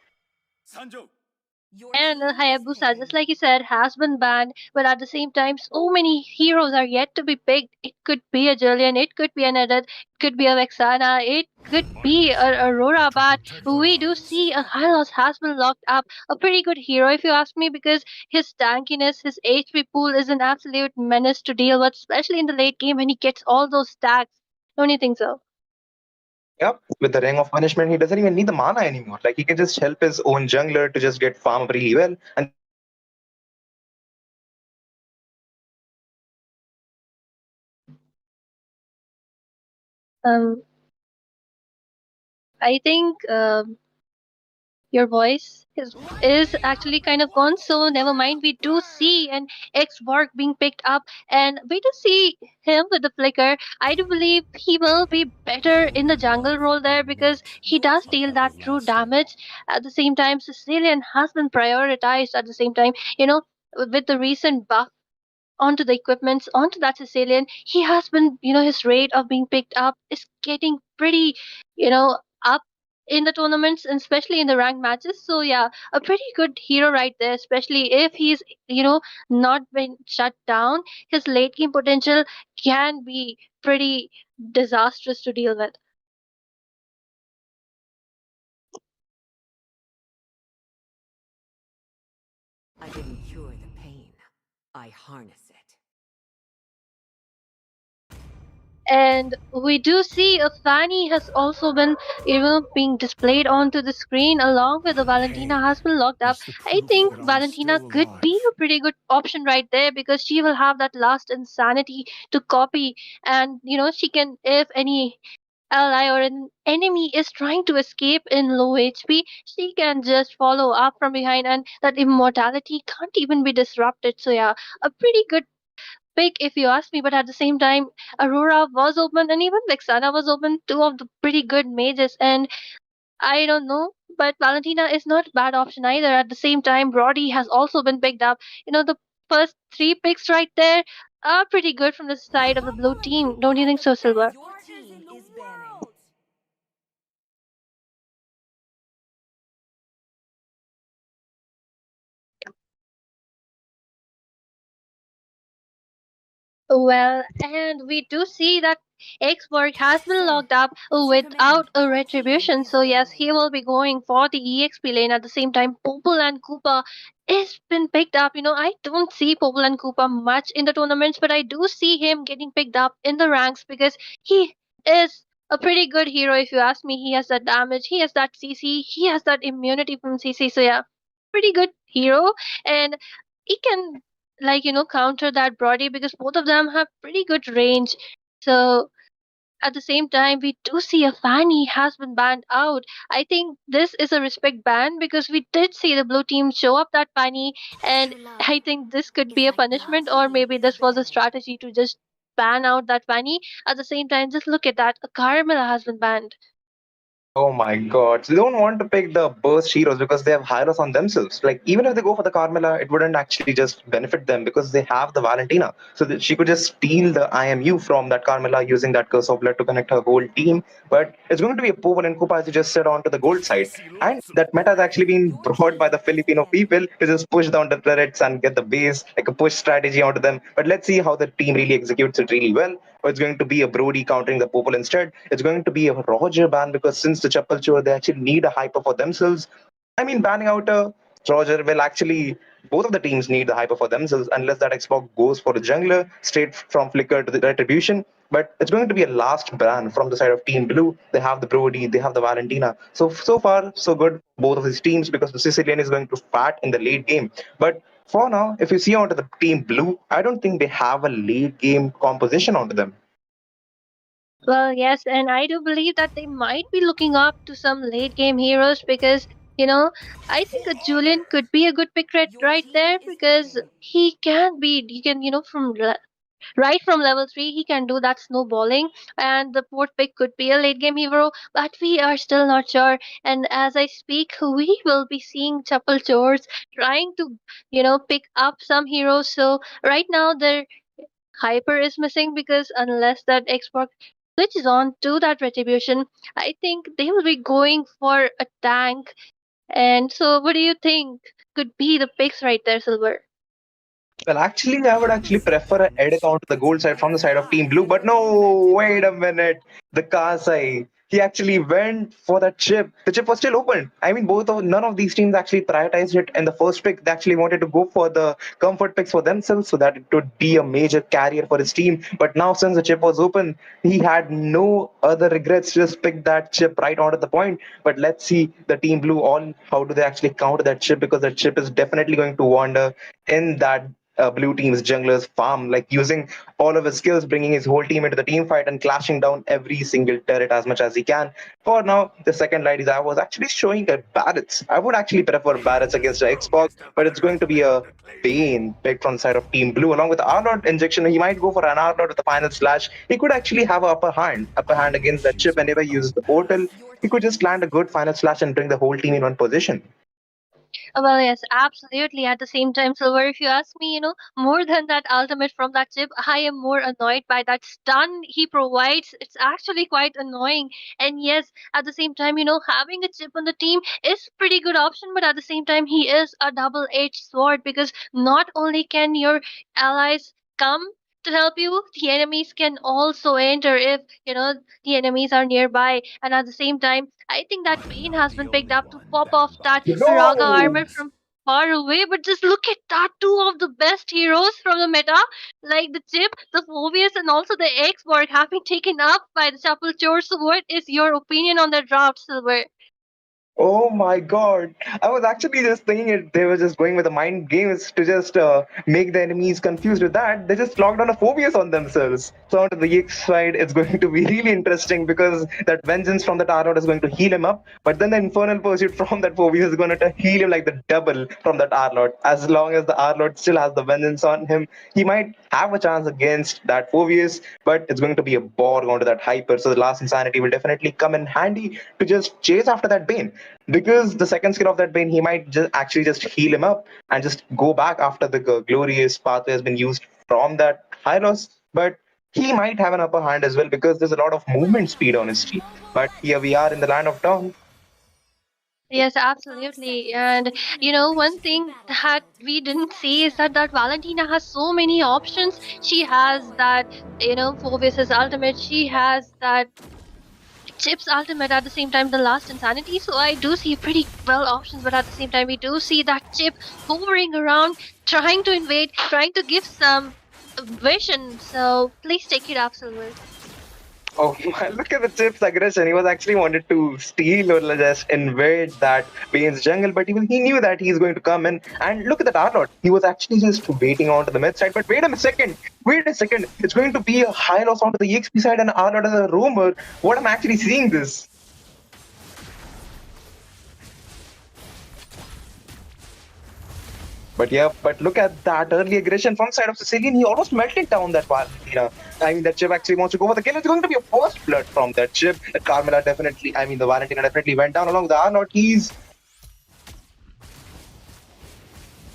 And Hayabusa, just like you said, has been banned, but at the same time, so many heroes are yet to be picked. It could be a Julian, it could be an Edith, it could be a Vexana, it could My be a mission Aurora, to but protect we do lives. see a Hylos has been locked up. A pretty good hero, if you ask me, because his tankiness, his HP pool is an absolute menace to deal with, especially in the late game when he gets all those stacks. Don't you think so? Yep, with the Ring of Punishment, he doesn't even need the mana anymore. Like he can just help his own jungler to just get farm really well, and Um, I think. Your voice is actually kind of gone, so never mind. We do see an X Borg being picked up, and we do see him with the flicker. I do believe he will be better in the jungle role there because he does deal that true damage. At the same time, Sicilian has been prioritized. At the same time, with the recent buff onto the equipments, onto that Sicilian, he has been, his rate of being picked up is getting pretty, up in the tournaments and especially in the ranked matches. So yeah, a pretty good hero right there, especially if he's, not been shut down. His late game potential can be pretty disastrous to deal with. I didn't cure the pain. I harness it. And we do see a Fanny has also been, being displayed onto the screen along with the Valentina has been locked up. It's the I proof think that I'm Valentina still could be alive. a pretty good option right there because she will have that last insanity to copy, and she can, if any ally or an enemy is trying to escape in low HP, she can just follow up from behind, and that immortality can't even be disrupted. So yeah, a pretty good pick if you ask me, but at the same time, Aurora was open and even Vexana was open, two of the pretty good mages, and I don't know. But Valentina is not a bad option either. At the same time, Brody has also been picked up. The first three picks right there are pretty good from the side of the blue team. Don't you think so, Silver? Well, and we do see that Xborg has been Sir, locked up what's your command? without a Your team retribution. is So yes, going. he will be going for the EXP lane. At the same time, Popul and Koopa is been picked up. I don't see Popul and Koopa much in the tournaments, but I do see him getting picked up in the ranks because he is a pretty good hero. If you ask me, he has that damage, he has that CC, he has that immunity from CC. So yeah, pretty good hero, and he can counter that Brody because both of them have pretty good range. So at the same time, we do see a Fanny has been banned out. I think this is a respect ban because we did see the blue team show up that Fanny, and True love I think this could is be a like your punishment, or team maybe is this was a going. strategy to just ban out that Fanny. At the same time, just look at that, a Carmela has been banned. Oh my god. So they don't want to pick the burst heroes because they have Hylos on themselves. Like, even if they go for the Carmela, it wouldn't actually just benefit them because they have the Valentina. So that she could just steal the IMU from that Carmela using that Curse of Blood to connect her whole team. But it's going to be a Povel and Kupa, as you just said, onto the gold side. See And lots of that meta has actually been Your brought by the team is Filipino going. people to just push down the turrets and get the base, like a push strategy onto them. But let's see how the team really executes it really well. Or it's going to be a Brody countering the Popol instead. It's going to be a Roger ban because since the Chappal Chore, they actually need a hyper for themselves. I mean, banning out a Roger will actually, both of the teams need the hyper for themselves unless that Xbox goes for a jungler straight from Flicker to the Retribution. But it's going to be a last ban from the side of Team Blue. They have the Brody, they have the Valentina. So far, so good, both of these teams, because the Sicilian is going to fat in the late game. But for now, if you see onto the Team Blue, I don't think they have a late game composition onto them. Well, yes, and I do believe that they might be looking up to some late game heroes because, you know, I think for a Julian honor. could be a good pick Your right team there is because picking. he can, right from level 3, he can do that snowballing, and the fourth pick could be a late game hero, but we are still not sure. And as I speak, we will be seeing Chapel Chores trying to, pick up some heroes. So right now, they're Hyper is missing because unless that Xbox switches on to that retribution, I think they will be going for a tank. And so, what do you think could be the picks right there, Silver? Well, actually, I would actually prefer an edit Destination onto the gold side from the side of Team Eyes Blue. on But your no, defensive wait a lane. minute. The Kasai. He actually went for that chip. The chip was still open. I mean, none of these teams actually prioritized it in the first pick. They actually wanted to go for the comfort picks for themselves so that it would be a major carrier for his team. But now, since the chip was open, he had no other regrets. Just pick that chip right onto the point. But let's see the Team Blue all how do they actually counter that chip because that chip is definitely going to wander in that blue team's jungler's farm, like using all of his skills, bringing his whole team into the team fight and clashing down every single turret as much as he can. For now, the second light is I was actually showing at Barrett's. I would actually prefer Barrett's against the Go Xbox, against the but it's going to be a the clay. Bane picked from the side of Team Blue, along with Arnold injection. He might go for an Arnold with the final slash. He could actually have an upper hand against that chip whenever he uses the portal. Your He could team just land is a good final going. slash and bring the whole team in one position. Well, yes, absolutely. At the same time, Silver, if you ask me, more than that ultimate from that chip, I am more annoyed by that stun he provides. It's actually quite annoying. And yes, at the same time, having a chip on the team is pretty good option, but at the same time, he is a double-edged sword because not only can your allies come to help you, the enemies can also enter if, the enemies are nearby. And at the same time, I think that I'm Bane not has the been picked only up to one pop off banned by that this Raga No! armor tournament. from far away. But just look at that, two of the best heroes from the meta, like the Chip, the Phobius, and also the X-Borg have been taken up by the Chapel Chore. So what is your opinion on the draft, Silver? Oh my god. I was actually just thinking it they were just going with the mind games to just make the enemies confused with that. They just locked on a phobias on themselves. So on to the EX side, it's going to be really interesting because that vengeance from that Arnold is going to heal him up, but then the infernal pursuit from that phobias is going to heal him like the double from that Arnold. As long as the Arnold still has the vengeance on him, he might have a chance against that phobias, but it's going to be a Borg onto that hyper. So the last insanity will definitely come in handy to just chase after that Bane because the second skill of that Bane, he might just heal him up and just go back after the glorious pathway has been used from that Hylos. But he might have an upper hand as well because there's a lot of movement Welcome speed on to his team. Mobile But here we are in the land of Legends! Dawn. Yes, absolutely. And one thing that we didn't see is that Valentina has so many options. She has that, Phoebus's ultimate. She has that Chip's ultimate at the same time, the last insanity. So I do see pretty well options, but at the same time, we do see that Chip hovering around, trying to invade, trying to give some vision. So please take it, Absolute. Oh my, look at the Chip's aggression. He was actually wanted to steal or just invade that Bane's jungle, but he knew that he's going to come in. And look at that Arlott. He was actually just waiting onto the mid side. But wait a second. Wait a second. It's going to be a high loss onto the EXP side and Arlott as a roamer. What I'm actually seeing this. But yeah, but look at that early aggression from side of Sicilian. He almost melted down that Valentina. I mean, that Chip actually wants to go for the kill. It's going to be a first blood from that Chip. That Carmela definitely, I mean, the Valentina definitely went down along with the Arnott. He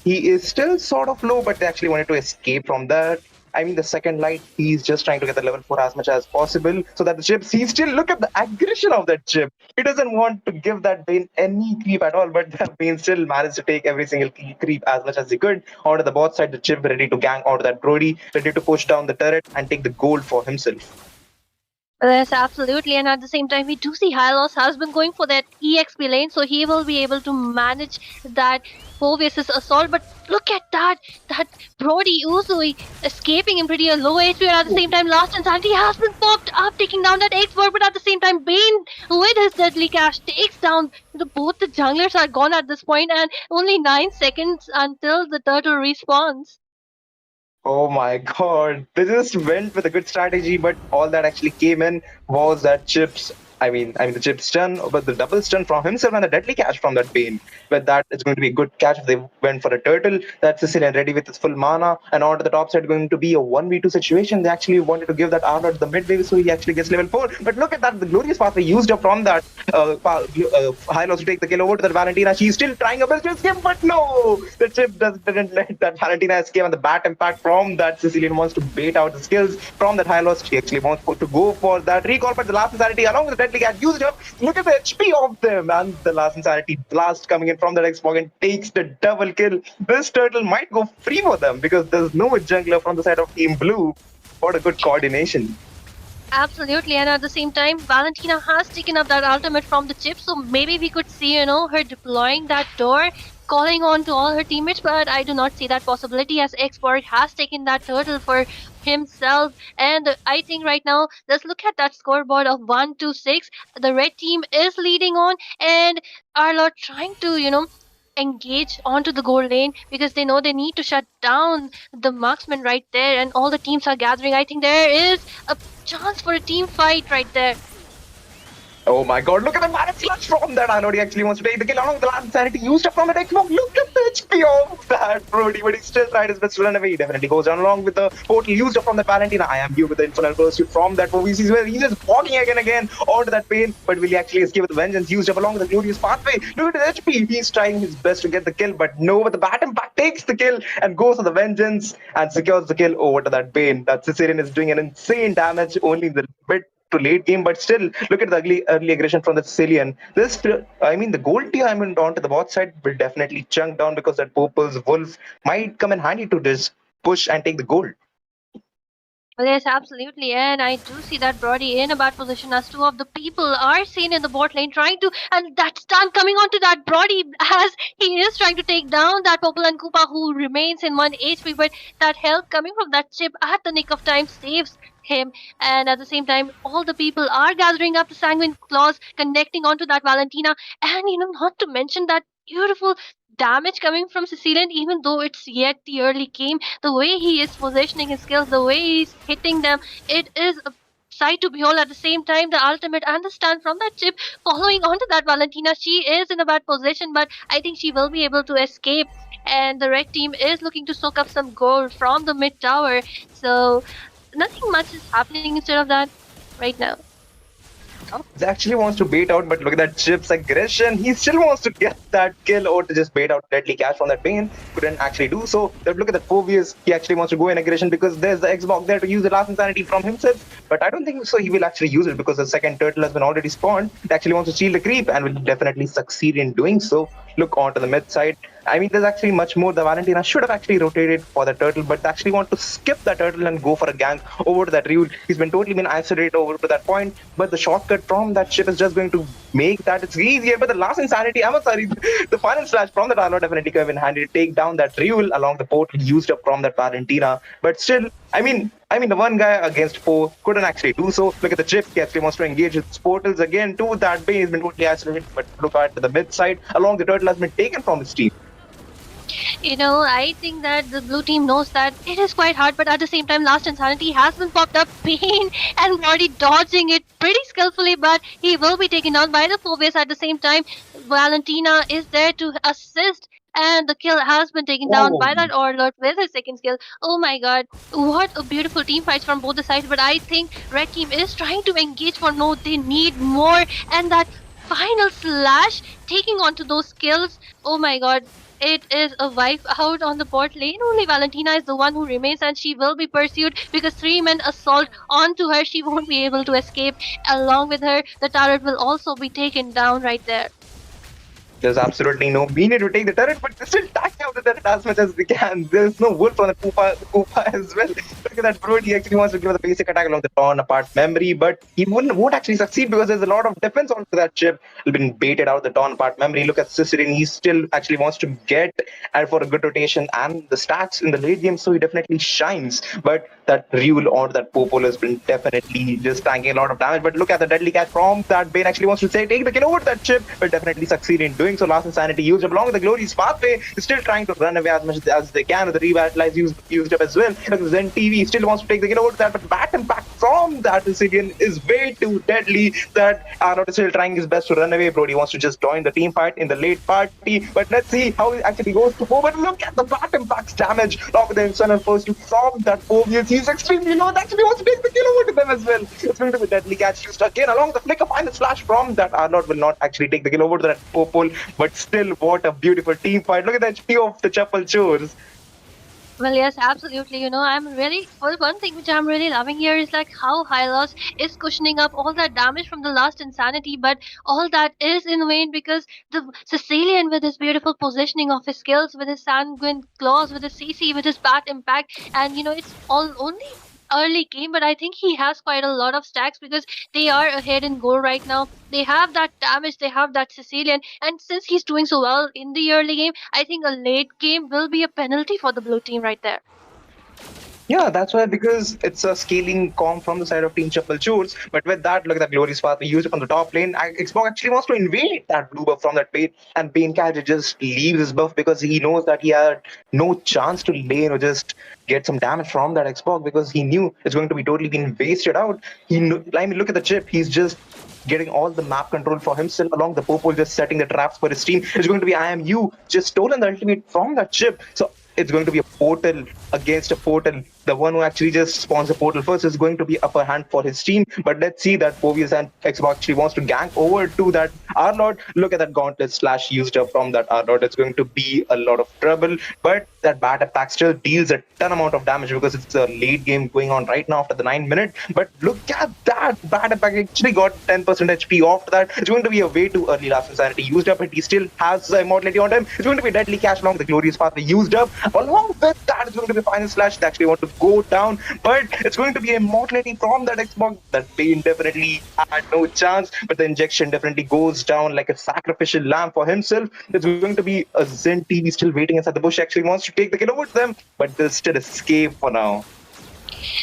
is still sort of low, but they actually wanted to escape from that. I mean, the second light, he's just trying to get the level 4 as much as possible so that the Chip sees still. Look at the aggression of that Chip. He doesn't want to give that Bane any creep at all, but that Bane still managed to take every single creep as much as he could. Onto the bot side, the Chip ready to gang onto that Brody, ready to push down the turret and take the gold for himself. Yes, absolutely. And at the same time, we do see Hylos has been going for that EXP lane, so he will be able to manage that 4 versus assault. But look at that Brody Uzui escaping in pretty low HP, and at the same time, Last Insanity has been popped up, taking down that expert. But at the same time, Bane with his deadly cash takes down both the junglers are gone at this point, and only 9 seconds until the turtle respawns. Oh my god, they just went with a good strategy, but all that actually came in was that Chips. I mean the Chips stun, but the double stun from himself and the deadly catch from that Bane. But that is going to be a good catch if they went for a turtle. That's Sicilian ready with his full mana, and onto the top side going to be a 1v2 situation. They actually wanted to give that Arnold the mid wave, so he actually gets level 4. But look at that, the glorious pathway used up from that Hylos to take the kill over to that Valentina. She's still trying her best to escape, but no! The Chip didn't let that Valentina escape, and the bat impact from that Sicilian wants to bait out the skills from that Hylos. She actually wants to go for that recall, but the last insanity along with the deadly cat used up. Look at the HP of them, and the last insanity blast coming in from that Xbox and takes the double kill. This turtle might go free for them because there's no jungler from the side of Team Blue. What a good coordination. Absolutely, and at the same time, Valentina has taken up that ultimate from the Chip, so maybe we could see, her deploying that door, calling on to all her teammates, but I do not see that possibility as Export has taken that turtle for himself. And I think right now, let's look at that scoreboard of 1-6. The red team is leading on, and Arlott trying to, engage onto the goal lane because they know they need to shut down the marksman right there, and all the teams are gathering. I think there is a chance for a team fight right there. Oh my god, look at the Maret clutch from that. I know he actually wants to take the kill along with the last insanity used up from the Xbox. Look at the HP of that Brody, but he still tried his best to run away. He definitely goes down along with the portal used up from the Valentina. I am here with the infernal pursuit from that OVCs where he's just walking again onto that Pain, but will he actually escape with the vengeance used up along with the glorious pathway? Look at his HP. He's trying his best to get the kill, but no, but the bat impact takes the kill and goes for the vengeance and secures the kill over to that Pain. That Sicilian is doing an insane damage only in the bit to late game, but still look at the early aggression from the Sicilian. The gold tier, onto the bot side will definitely chunk down because that Purple's Wolf might come in handy to just push and take the gold. Well, yes, absolutely, and I do see that Brody in a bad position as two of the people are seen in the bot lane trying to, and that stun coming onto that Brody as he is trying to take down that Purple and Koopa who remains in 1 HP, but that help coming from that Chip at the nick of time saves him. And at the same time, all the people are gathering up the Sanguine Claws, connecting onto that Valentina, and not to mention that beautiful damage coming from Sicilian, even though it's yet the early game, the way he is positioning his skills, the way he's hitting them, it is a sight to behold. At the same time, the ultimate and the stun from that Chip following onto that Valentina. She is in a bad position, but I think she will be able to escape. And the red team is looking to soak up some gold from the mid tower. So nothing much is happening instead of that right now. He actually wants to bait out, but look at that Chip's aggression. He still wants to get that kill or to just bait out deadly cash from that Bane. Couldn't actually do so. But look at that Phobius. He actually wants to go in aggression because there's the Xbox there to use the last insanity from himself. But I don't think so he will actually use it because the second turtle has been already spawned. He actually wants to steal the creep and will definitely succeed in doing so. Look onto the mid side. I mean, there's actually much more. The Valentina should have actually rotated for the turtle, but they actually want to skip the turtle and go for a gank over to that Ryul. He's been totally been isolated over to that point, but the shortcut from that ship is just going to make that it's easier. But the last insanity, I'm sorry, the final slash from the Arlo definitely came in handy to take down that Ryul along the portal used up from that Valentina. But still, I mean, the one guy against four couldn't actually do so. Look at the chip. He actually wants to engage its portals again too. That Bane has been totally isolated. But look at the mid side. Along the turtle has been taken from his team. I think that the blue team knows that it is quite hard, but at the same time, Last Insanity has been popped up. Pain and already dodging it pretty skillfully, but he will be taken down by the Phobius at the same time. Valentina is there to assist. And the kill has been taken down by that Orlord with his second skill. Oh my god, what a beautiful team fights from both the sides. But I think Red Team is trying to engage for no, they need more. And that final slash taking onto those skills. Oh my god, it is a wipe out on the bot lane. Only Valentina is the one who remains, and she will be pursued because 3 men assault onto her. She won't be able to escape. Along with her, the turret will also be taken down right there. There's absolutely no meaning to take the turret, but they're still tacking out the turret as much as they can. There's no wolf on the Koopa as well. Look at that Brood. He actually wants to give the basic attack along the torn apart memory, but he won't actually succeed because there's a lot of defense onto that chip. He's been baited out the torn apart memory. Look at Sicilian. He still actually wants to get and for a good rotation and the stats in the late game, so he definitely shines. But that Ryul or that Popol has been definitely just tanking a lot of damage. But look at the deadly catch from that Bane actually wants to say take the kill over that chip, will definitely succeed in doing so. Last Insanity used up along with the Glory's pathway, is still trying to run away as much as they can with the revitalize used up as well. Look, Zen TV still wants to take the kill over that, but back and back from that Sicilian is way too deadly that Arnold is still trying his best to run away. Brody wants to just join the team fight in the late party, but let's see how it actually goes to 4. But look at the back and back's damage. Look at the internal first from that Phobius. He's extremely low. That actually wants to take the kill over to them as well. It's going to be deadly catch used again along the flicker. Final slash from that Arnold will not actually take the kill over to that Popol, but still, what a beautiful team fight. Look at that HP of the Chapel Chores. Well, yes, absolutely. I'm really, well, one thing which I'm really loving here is like how Hylos is cushioning up all that damage from the last Insanity, but all that is in vain because the Sicilian, with his beautiful positioning of his skills, with his sanguine claws, with his CC, with his bat impact, and it's all only early game, but I think he has quite a lot of stacks because they are ahead in goal right now. They have that damage, they have that Sicilian, and since he's doing so well in the early game, I think a late game will be a penalty for the blue team right there. Yeah, that's why, because it's a scaling comp from the side of Team Chapel Chores. But with that, look at that Glorious Path. We used it on the top lane. Xbox actually wants to invade that blue buff from that Pain, and Pain Catcher just leaves his buff because he knows that he had no chance to lane or just get some damage from that Xbox because he knew it's going to be totally being wasted out. I mean, look at the chip. He's just getting all the map control for himself along the Popol, just setting the traps for his team. It's going to be IMU just stolen the ultimate from that chip. So it's going to be a portal against a portal. The one who actually just spawns a portal first is going to be upper hand for his team. But let's see that Phobius and Xbox actually wants to gank over to that Arlord. Look at that gauntlet slash used up from that Arlord. It's going to be a lot of trouble. But that bat attack still deals a ton amount of damage because it's a late game going on right now after the 9 minute. But look at that bat attack actually got 10% HP after that. It's going to be a way too early last Insanity used up, but he still has the immortality on him. It's going to be deadly cash along the Glorious Path they used up. Along with that, it's going to be final slash. They actually want to go down, but it's going to be immortality from that Xbox. That Pain definitely had no chance, but the injection definitely goes down like a sacrificial lamb for himself. There's going to be a Zen TV still waiting inside the bush. Actually wants to take the kill over to them, but they'll still escape for now.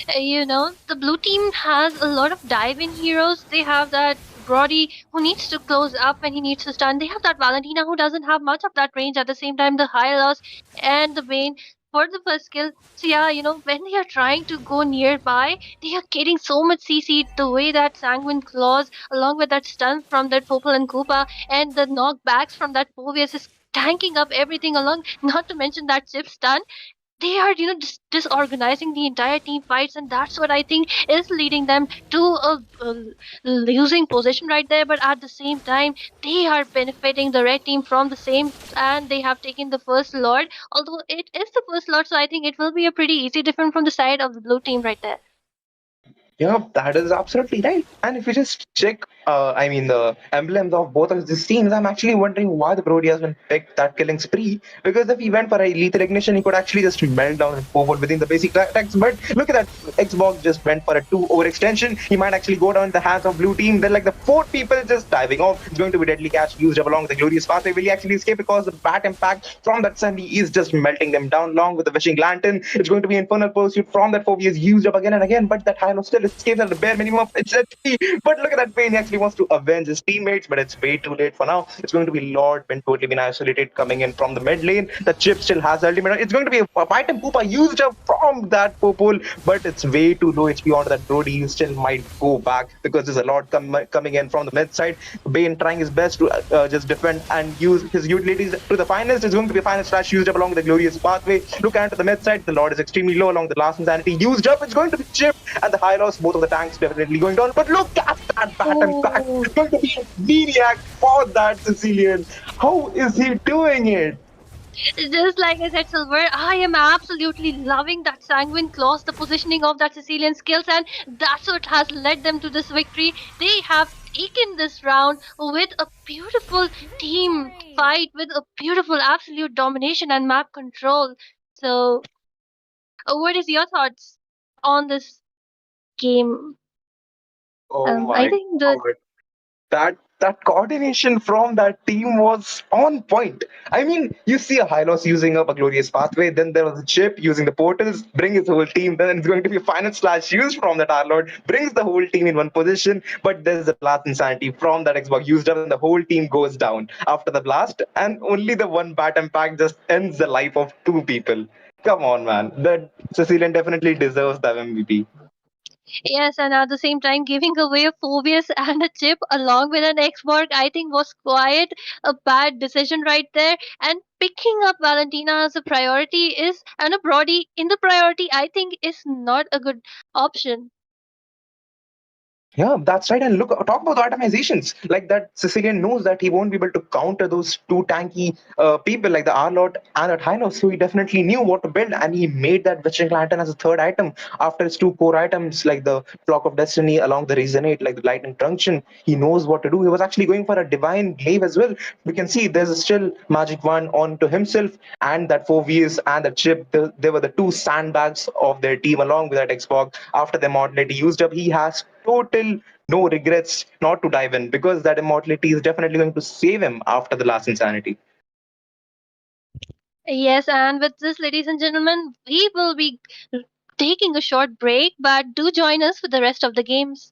The blue team has a lot of dive-in heroes. They have that Brody who needs to close up when he needs to stun. They have that Valentina who doesn't have much of that range. At the same time, the high loss and the Bane for the first skill. So yeah, when they are trying to go nearby, they are getting so much CC. The way that Sanguine Claws, along with that stun from that Popol and Koopa, and the knockbacks from that Povius is tanking up everything along. Not to mention that chip stun. they are disorganizing the entire team fights, and that's what I think is leading them to a losing position right there. But at the same time, they are benefiting the red team from the same, and they have taken the first lord, although it is the first lord, so I think it will be a pretty easy defense from the side of the blue team right there. Yeah, that is absolutely right. And if you just check, the emblems of both of these teams, I'm actually wondering why the Brody has been picked that killing spree. Because if he went for a lethal ignition, he could actually just melt down and forward within the basic attacks. But look at that, Xbox just went for a two overextension. He might actually go down in the hands of blue team. Then like the four people just diving off. It's going to be deadly catch used up along the glorious pathway. Will he actually escape because the bat impact from that Sandy is just melting them down along with the wishing lantern? It's going to be infernal pursuit from that phobia is used up again and again, but that Hilo still escapes at the bare minimum of its HP. But look at that pain. He actually wants to avenge his teammates, but it's way too late for now. It's going to be Lord been totally been isolated coming in from the mid lane. The chip still has ultimate. It's going to be a fight and Poopa used up from that purple, but it's way too low HP onto that Brody. You still might go back because there's a lot coming in from the mid side. Bane trying his best to just defend and use his utilities to the finest. It's going to be a finest slash used up along the glorious pathway. Look at the mid side. The Lord is extremely low along the last insanity used up. It's going to be chipped and the high loss. Both of the tanks definitely going down. But look at that bat impact. Oh, It's going to be a maniac for that Sicilian. How is he doing it? just like I said, Silver, I am absolutely loving that Sanguine Claws, the positioning of that Sicilian skills, and that's what has led them to this victory. They have taken this round with a beautiful team fight, with a beautiful absolute domination and map control. So, what is your thoughts on this game? Oh I my think the god. That coordination from that team was on point. I mean, you see a Hylos using up a glorious pathway, then there was a chip using the portals, bring his whole team, then it's going to be a final slash used from that Arlord, brings the whole team in one position, but there's the last insanity from that Xbox used up, and the whole team goes down after the blast, and only the one bat impact just ends the life of two people. Come on, man. That Sicilian definitely deserves the MVP. Yes, and at the same time, giving away a Phobius and a chip along with an X-Mark, I think was quite a bad decision right there. And picking up Valentina as a priority is, and a Brody in the priority, I think is not a good option. Yeah, that's right. And look, talk about the itemizations. Like that Sicilian knows that he won't be able to counter those two tanky people like the Arlot and that Hylos. So he definitely knew what to build, and he made that Witching Lantern as a third item after his two core items like the Flock of Destiny along the Resonate, like the Lightning Truncheon. He knows what to do. He was actually going for a Divine Glaive as well. We can see there's still Magic One on to himself, and that 4Vs and the chip. They were the two sandbags of their team along with that Xbox. After the immortality used up, he has total no regrets not to dive in because that immortality is definitely going to save him after the last insanity. Yes, and with this, ladies and gentlemen, we will be taking a short break, but do join us for the rest of the games.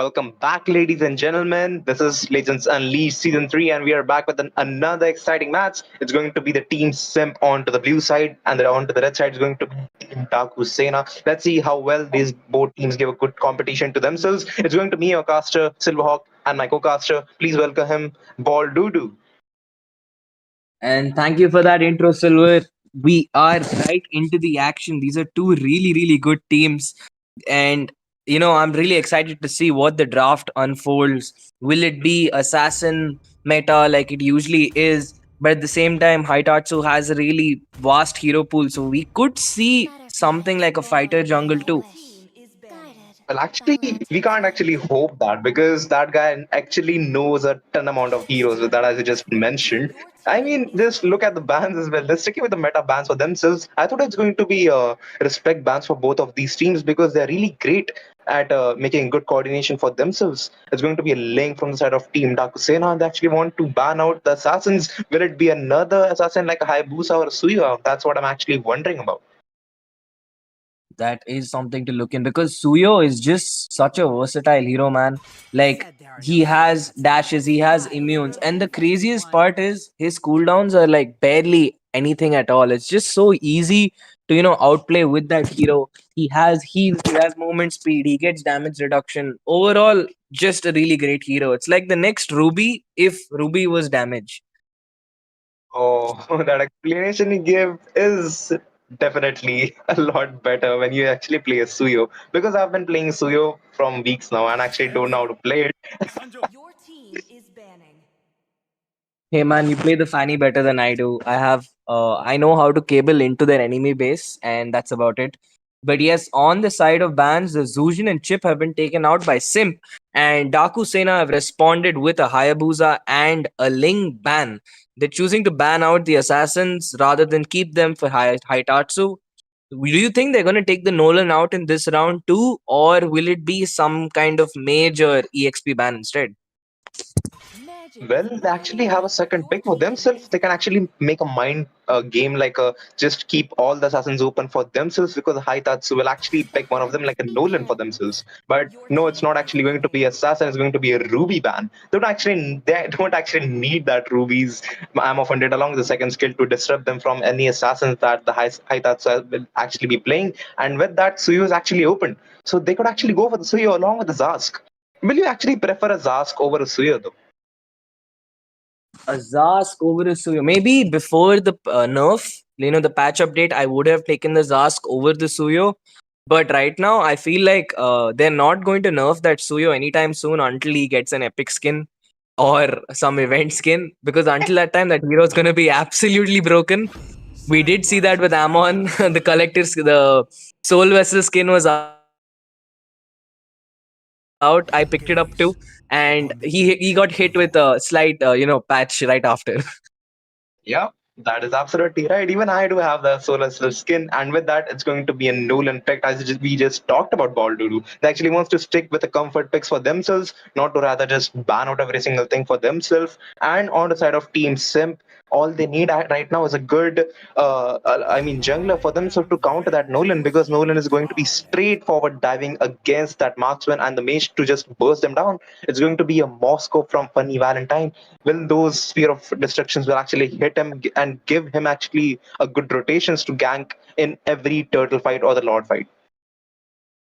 Welcome back, ladies and gentlemen. This is Legends Unleashed Season 3, and we are back with another exciting match. It's going to be the Team Simp onto the blue side, and onto the red side is going to be Team Taku Sena. Let's see how well these both teams give a good competition to themselves. It's going to be your caster, Silverhawk, and my co-caster. Please welcome him, Ball Doodoo. And thank you for that intro, Silver. We are right into the action. These are two really, really good teams. And, I'm really excited to see what the draft unfolds. Will it be assassin meta like it usually is? But at the same time, Haitatsu has a really vast hero pool. So we could see Better something play like a fighter boldly jungle thy too. wish. Guided Well, by actually, we lantern can't actually flash. hope that because that guy actually knows a ton amount of heroes with that, as you just mentioned. I mean, just look at the bans as well. They're sticking with the meta bans for themselves. I thought it's going to be respect bans for both of these teams because they're really great at making good coordination for themselves. It's going to be a link from the side of Team Dakusena. They actually want to ban out the assassins. Will it be another assassin like a Hayabusa or a Suya? That's what I'm actually wondering about. That is something to look in because Suyo is just such a versatile hero, man. Like he has dashes, he has immunes, and the craziest part is his cooldowns are like barely anything at all. It's just so easy to outplay with that hero. He has heals, he has movement speed, he gets damage reduction. Overall, just a really great hero. It's like the next Ruby if Ruby was damage. Oh, that explanation you give is definitely a lot better when you actually play a Suyo. Because I've been playing Suyo from weeks now and actually don't know how to play it. Your team is banning. Hey man, you play the Fanny better than I do. I know how to cable into their enemy base, and that's about it. But yes, on the side of bans, the Zujin and Chip have been taken out by Simp, and Daku Sena have responded with a Hayabusa and a Ling ban. They're choosing to ban out the assassins rather than keep them for Haitatsu. Do you think they're going to take the Nolan out in this round too, or will it be some kind of major EXP ban instead? Magic is Well, they actually have a mine. second Your pick for team themselves. is They can banning. actually make a mind game like a just keep all the assassins open for themselves because Haitatsu will actually pick one of them like a Be Nolan for careful. themselves. But Your no, it's team not is actually going to be banning. assassin. It's going to be a Ruby ban. They don't actually need that Ruby's ammo funded along with the second skill to disrupt them from any assassins that the Haitatsu will actually be playing. And with that, Suyo is actually open, so they could actually go for the Suyo along with the Zask. Will you actually prefer a Zask over a Suyo though? A Zask over a Suyo. Maybe before the nerf, the patch update, I would have taken the Zask over the Suyo. But right now, I feel like they're not going to nerf that Suyo anytime soon until he gets an epic skin or some event skin. Because until that time, that hero is going to be absolutely broken. We did see that with Amon. The collector's, the Soul Vessel skin was out. I picked it up too. And he got hit with a slight, patch right after. Yeah, that is absolutely right. Even I do have the Solar Slur skin, and with that, it's going to be a Nolan pick, as we just talked about Baldudu. They actually wants to stick with the comfort picks for themselves, not to rather just ban out every single thing for themselves. And on the side of Team Simp, all they need right now is a good, jungler for themselves to counter that Nolan because Nolan is going to be straightforward diving against that marksman and the mage to just burst them down. It's going to be a Moscow from Funny Valentine. Will those sphere of destructions will actually hit him and give him actually a good rotations to gank in every turtle fight or the lord fight.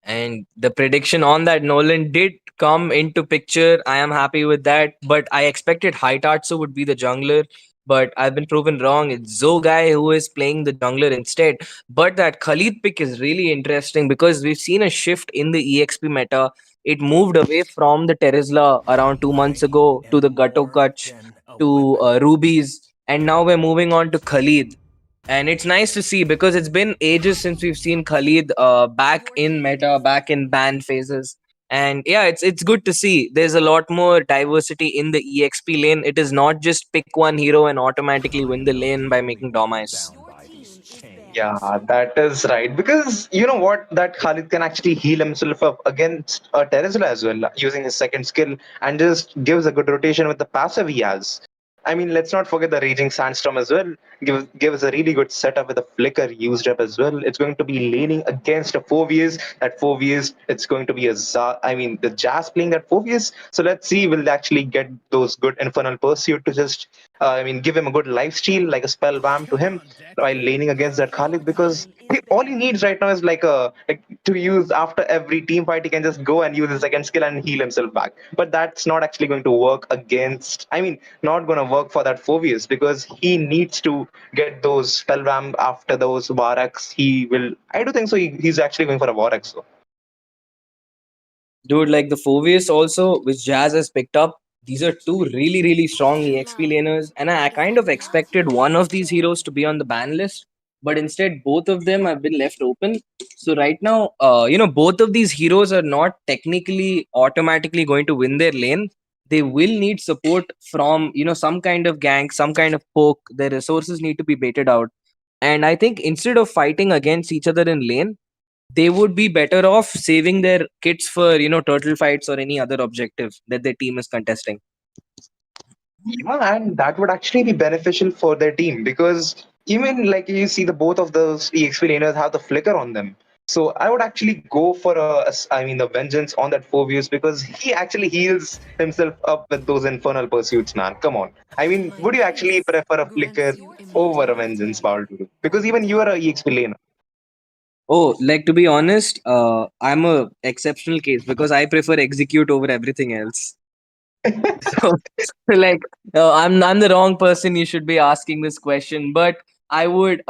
And the prediction on that Nolan did come into picture. I am happy with that. But I expected Haitatsu would be the jungler. But I've been proven wrong. It's Zogai who is playing the jungler instead. But that Khalid pick is really interesting because we've seen a shift in the EXP meta. It moved away from the Terizla around 2 months ago to the Gatokach to Rubies. And now we're moving on to Khalid, and it's nice to see because it's been ages since we've seen Khalid back Your in team meta, is back in banning. ban phases. And yeah, it's good to see. There's a lot more diversity in the EXP lane. It is not just pick one hero and automatically win the lane by making Domice. Your team is Yeah, banning. that is right. Because you know what? That Khalid can actually heal himself up against Terizla as well, using his second skill, and just gives a good rotation with the passive he has. I mean, let's not forget the Raging Sandstorm as well. Give us a really good setup with a flicker used up as well. It's going to be laning against a 4vs. At 4vs, it's going to be I mean, the Jazz playing that 4vs. So let's see, will they actually get those good Infernal Pursuit to just, I mean, give him a good life steal, like a spell wham to him while laning against that Khalid, because all he needs right now is like to use after every team fight. He can just go and use his second skill and heal himself back. But that's not actually going to work against. I mean, not going to work for that Phobius because he needs to get those spell ramp after those Varaks. He will. I do think so. He's actually going for a Varaks. So. Dude, like the Fovius also, which Jazz has picked up, these are two really, really strong EXP laners. And I kind of expected one of these heroes to be on the ban list, but instead both of them have been left open. So right now, both of these heroes are not technically automatically going to win their lane. They will need support from, some kind of gank, some kind of poke. Their resources need to be baited out. And I think instead of fighting against each other in lane, they would be better off saving their kits for turtle fights or any other objective that their team is contesting. Yeah, and that would actually be beneficial for their team because even like you see the both of those EXP laners have the flicker on them. So I would actually go for I mean the vengeance on that 4 views because he actually heals himself up with those infernal pursuits, man. Come on. I mean, would you actually prefer a flicker over a vengeance, Baldur? Because even you are a EXP laner. Oh, like to be honest, I'm a exceptional case because I prefer execute over everything else. So, like, I'm the wrong person. You should be asking this question, but I would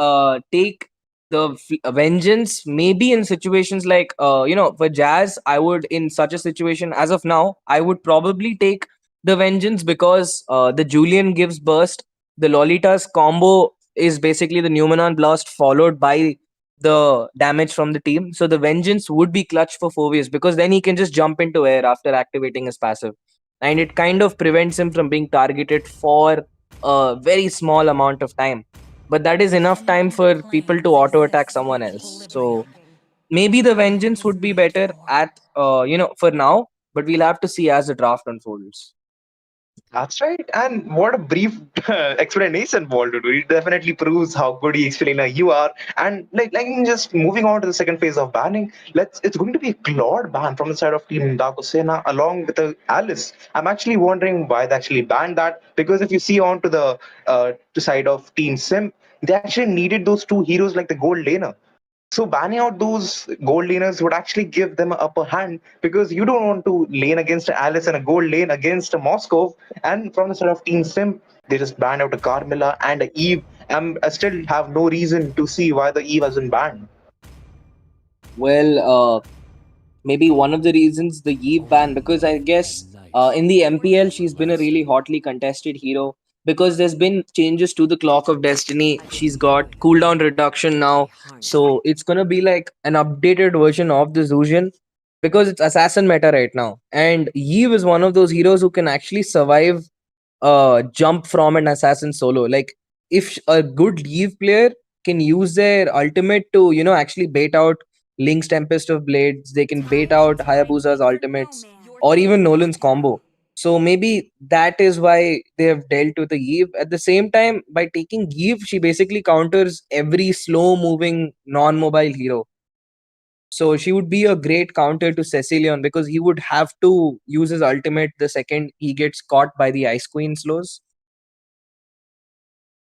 take the vengeance maybe in situations like for Jazz. I would in such a situation as of now, I would probably take the vengeance because the Julian gives burst. The Lolita's combo is basically the Numenon blast followed by the damage from the team. So the vengeance would be clutch for Phoveus because then he can just jump into air after activating his passive, and it kind of prevents him from being targeted for a very small amount of time, but that is enough time for people to auto attack someone else. So maybe the vengeance would be better at for now, but we'll have to see as the draft unfolds. That's right. And what a brief explanation, Waldo. It definitely proves how good a explainer you are. And like just moving on to the second phase of banning, it's going to be a Claude ban from the side of Team Dakusena along with Alice. I'm actually wondering why they actually banned that. Because if you see on to the side of Team Sim, they actually needed those two heroes like the gold laner. So banning out those gold laners would actually give them an upper hand because you don't want to lane against Alice and a gold lane against a Moscow. And from the side of Team Sim, they just banned out a Carmilla and a Eve. I still have no reason to see why the Eve hasn't banned. Well, maybe one of the reasons the Eve ban, because I guess in the MPL she's been a really hotly contested hero because there's been changes to the Clock of Destiny. She's got cooldown reduction now, so it's gonna be like an updated version of the Zusian because it's assassin meta right now, and Eve is one of those heroes who can actually survive jump from an assassin solo. Like if a good Eve player can use their ultimate to actually bait out Link's Tempest of Blades, they can bait out Hayabusa's ultimates or even Nolan's combo. So maybe that is why they have dealt with the Eve. At the same time, by taking Eve, she basically counters every slow moving non mobile hero. So she would be a great counter to Cecilion because he would have to use his ultimate the second he gets caught by the Ice Queen slows.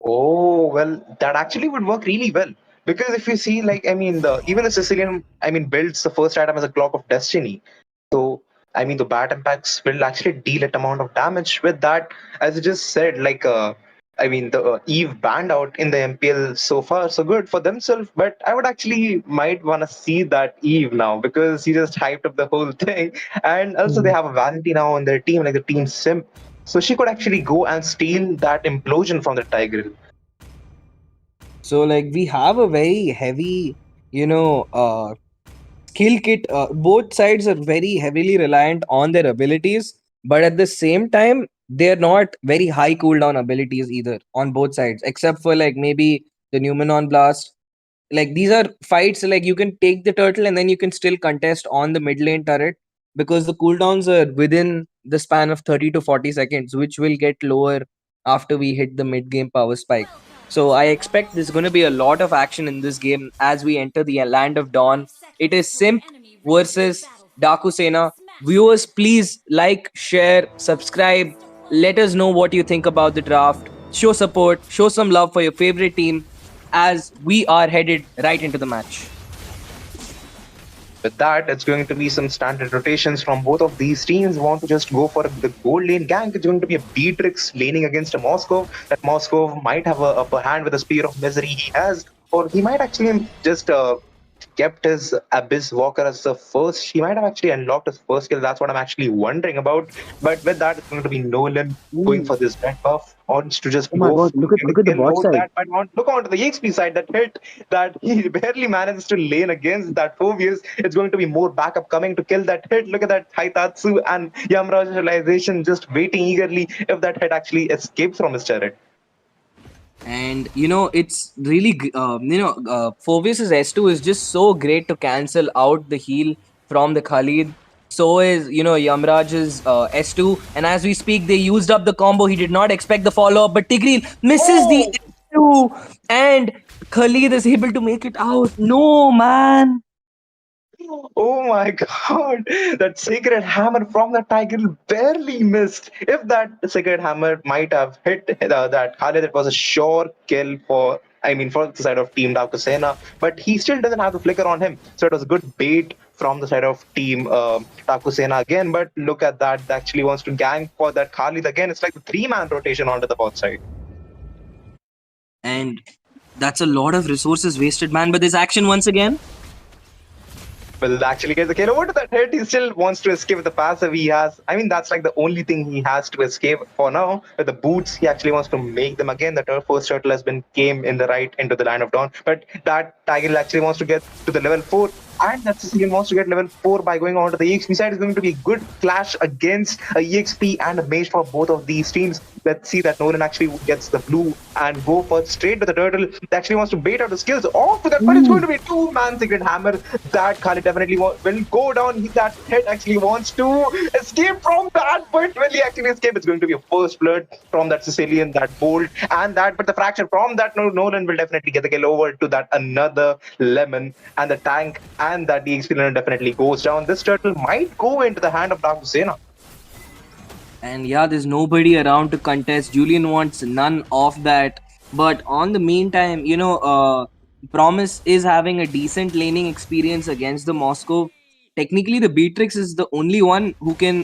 Oh, well, that actually would work really well. Because if you see, like, I mean, the even the Sicilian, I mean, builds the first item as a Clock of Destiny. So, I mean, the bat impacts will actually deal an amount of damage. With that, as you just said, I mean, the Eve banned out in the MPL so far, so good for themselves. But I would actually might want to see that Eve now because he just hyped up the whole thing. And also, they have a Valentine now on their team, like the Team Sim. So she could actually go and steal that implosion from the Tiger. So like we have a very heavy, skill kit. Both sides are very heavily reliant on their abilities, but at the same time, they're not very high cooldown abilities either on both sides, except for like maybe the Numenon Blast. Like these are fights like you can take the turtle and then you can still contest on the mid lane turret because the cooldowns are within the span of 30 to 40 seconds, which will get lower after we hit the mid game power spike. So I expect there's going to be a lot of action in this game as we enter the land of dawn. It is Simp versus Dakusena. Viewers, please like, share, subscribe. Let us know what you think about the draft. Show support, show some love for your favorite team as we are headed right into the match. With that, it's going to be some standard rotations from both of these teams. Want to just go for the gold lane gank. It's going to be a Beatrix laning against a Moscow. That Moscow might have a upper hand with the Spear of Misery he has, or he might actually just kept his Abyss Walker as the first. He might have actually unlocked his first skill. That's what I'm actually wondering about. But with that, it's going to be Nolan going for this red buff. Wants to just Oh my go god, look at the bot side. that, but look onto the EXP side that hit that he barely manages to lane against that Phobius. It's going to be more backup coming to kill that hit. Look at that Haitatsu and Yamraj realization just waiting eagerly if that hit actually escapes from his turret. And it's really Phoebus's S2 is just so great to cancel out the heal from the Khalid. So is Yamraj's S2, and as we speak they used up the combo. He did not expect the follow-up, but Tigreal misses the S2 and Khalid is able to make it out. No, man. Oh my god, that Sacred Hammer from the Tiger barely missed. If that Sacred Hammer might have hit that Khalid, it was a sure kill for the side of Team Dakusena, but he still doesn't have the flicker on him. So it was a good bait from the side of Team Dakusena again. But look at that, they actually wants to gank for that Khalid again. It's like the 3-man rotation onto the bot side. And that's a lot of resources wasted, man. But there's action once again. Will actually get the kill over to that hit. He still wants to escape with the passive he has. That's like the only thing he has to escape for now. With the boots, he actually wants to make them again. The first turtle has been came in the right into the line of dawn. But that Tiger actually wants to get to the level 4. And that Sicilian wants to get level 4 by going on to the EXP side. Is going to be a good clash against a EXP and a mage for both of these teams. Let's see that Nolan actually gets the blue and go for straight to the turtle. He actually wants to bait out the skills off to that, but it's going to be 2-man Secret Hammer. That Khalid definitely will go down. That hit actually wants to escape from that, but will he actually escape? It's going to be a first blood from that Sicilian, that bolt, and that, but the fracture from that Nolan will definitely get the kill over to that another lemon, and the tank and that DXP definitely goes down. This turtle might go into the hand of Dakusena. And yeah, there's nobody around to contest. Julian wants none of that. But on the meantime, Promise is having a decent laning experience against the Moscow. Technically, the Beatrix is the only one who can,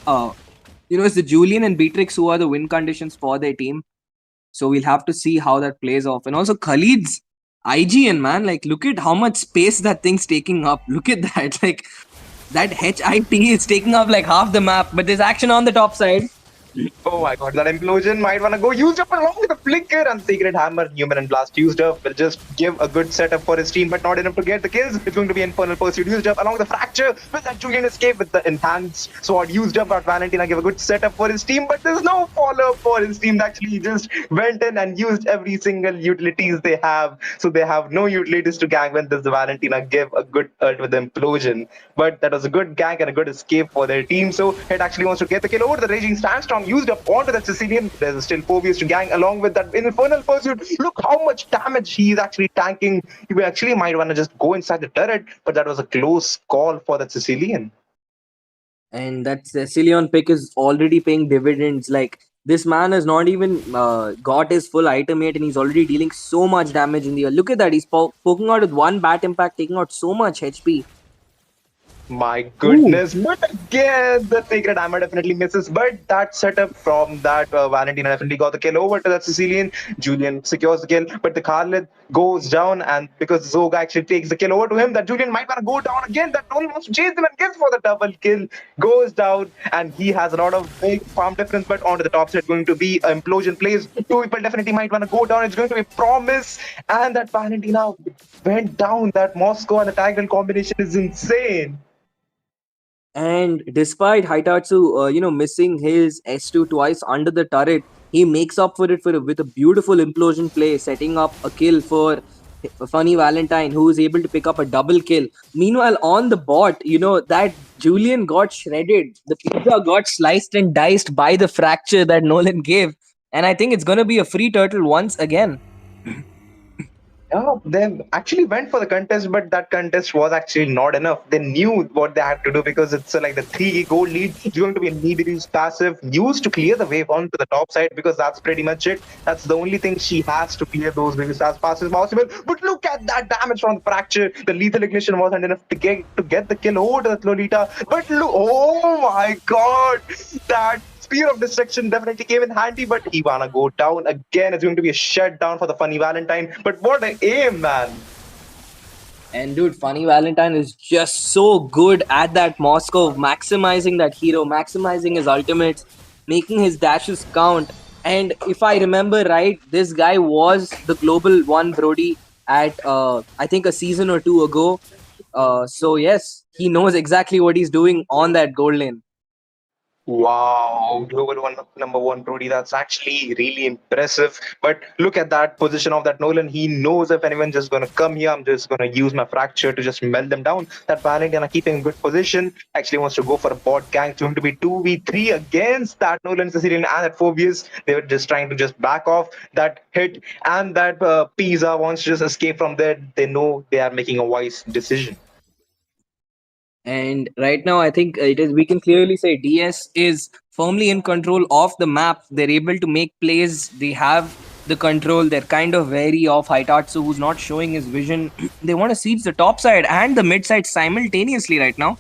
it's the Julian and Beatrix who are the win conditions for their team. So we'll have to see how that plays off. And also Khalid's IGN, man. Like, look at how much space that thing's taking up. Look at that. Like, that HIT is taking up like half the map. But there's action on the top side. Oh my god, that implosion might want to go used up along with the flicker, and Secret Hammer, Human and Blast used up will just give a good setup for his team, but not enough to get the kills. It's going to be Infernal Pursuit used up along with the Fracture, with that Julian escape with the Enhanced Sword used up. But Valentina give a good setup for his team, but there's no follow-up for his team. They actually just went in and used every single utilities they have, so they have no utilities to gank when does the Valentina give a good ult with the implosion. But that was a good gank and a good escape for their team, so it actually wants to get the kill over the Raging Sandstorm used up onto the Sicilian. There's still Phobius to gang along with that Infernal Pursuit. Look how much damage he's actually tanking. You actually might want to just go inside the turret, but that was a close call for that Sicilian. And that Sicilian pick is already paying dividends. Like, this man has not even got his full item yet, and he's already dealing so much damage in the air. Look at that. He's poking out with one bat impact, taking out so much HP. My goodness. Ooh. But again, the Sacred Hammer definitely misses. But that setup from that Valentina definitely got the kill over to that Sicilian. Julian secures the kill, but the Khalid goes down, and because Zoga actually takes the kill over to him, that Julian might want to go down again. That Nolan wants to chase him and gets for the double kill. Goes down, and he has a lot of big farm difference, but onto the top side going to be Implosion plays. Two people definitely might want to go down. It's going to be Promise, and that Valentina went down. That Moscow and the Tiger combination is insane. And despite Haitatsu, missing his S2 twice under the turret, he makes up for it with a beautiful implosion play, setting up a kill for Funny Valentine, who is able to pick up a double kill. Meanwhile, on the bot, that Julian got shredded. The pizza got sliced and diced by the fracture that Nolan gave. and I think it's gonna be a free turtle once again. Yeah, they actually went for the contest, but that contest was actually not enough. They knew what they had to do because it's like the 3 goal lead. It's going to be a Nibiru's passive used to clear the wave onto the top side because that's pretty much it. That's the only thing she has to clear those waves as fast as possible. But look at that damage from the fracture. The lethal ignition wasn't enough to get the kill over to the Lolita. But look, oh my god, that Spear of Destruction definitely came in handy, but Ivana go down again. It's going to be a shutdown for the Funny Valentine. But what an aim, man! And dude, Funny Valentine is just so good at that Moscow, maximizing that hero, maximizing his ultimates, making his dashes count. And if I remember right, this guy was the global one Brody at I think a season or two ago. So yes, he knows exactly what he's doing on that gold lane. Wow, global one number one Brody. That's actually really impressive. But look at that position of that Nolan. He knows if anyone's just gonna come here, I'm just gonna use my fracture to just melt them down. That Valentine keeping good position. Actually wants to go for a bot gang. It's going to be 2v3 against that Nolan Sicilian and that Phobius. They were just trying to just back off that hit, and that Pizza wants to just escape from there. They know they are making a wise decision. And right now, I think it is. We can clearly say DS is firmly in control of the map. They're able to make plays. They have the control. They're kind of wary of Haitatsu, who's not showing his vision. They want to siege the top side and the mid side simultaneously right now.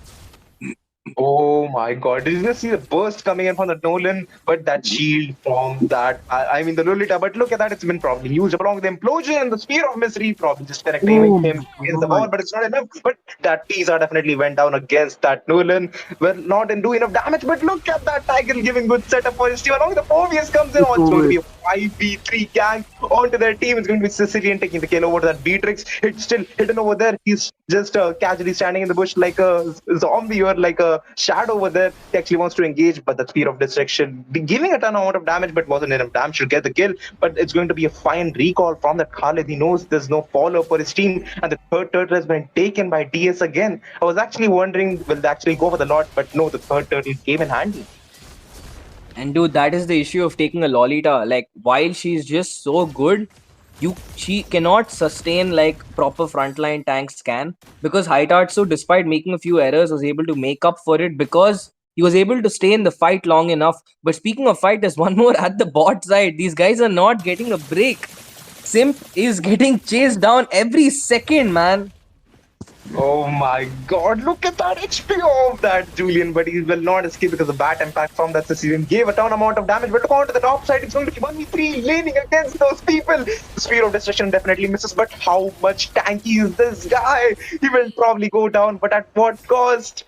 Oh my god, did you just see the burst coming in from the Nolan? But that shield from that, I mean the Lolita, but look at that, it's been probably used along with the implosion and the Spear of Misery, probably just connecting him against the wall, but it's not enough. But that Pizza definitely went down against that Nolan. Well, not in doing enough damage, but look at that Tiger giving good setup for his team. Along with the Phobius comes in, oh, it's going to be a 5v3 gang onto their team. It's going to be Sicilian taking the kill over to that Beatrix. It's still hidden over there. He's just casually standing in the bush like a zombie or like a shadow over there. He actually wants to engage, but the Spear of Destruction giving a ton amount of damage, but wasn't enough damage to get the kill. But it's going to be a fine recall from that Khalid. He knows there's no follow for his team, and the third turtle has been taken by DS again. I was actually wondering, will they actually go for the lot? But no, the third turtle came in handy. And dude, that is the issue of taking a Lolita. Like, while she's just so good, she cannot sustain like proper frontline tanks can, because Haitatsu, despite making a few errors, was able to make up for it because he was able to stay in the fight long enough. But speaking of fight, there's one more at the bot side. These guys are not getting a break. Simp is getting chased down every second, man. Oh my god, look at that HP of that Julian, but he will not escape because the bat impact from that Sicilian gave a ton amount of damage. But look on to the top side, it's going to be 1v3 laning against those people. The Spear of Destruction definitely misses, but how much tanky is this guy? He will probably go down, but at what cost?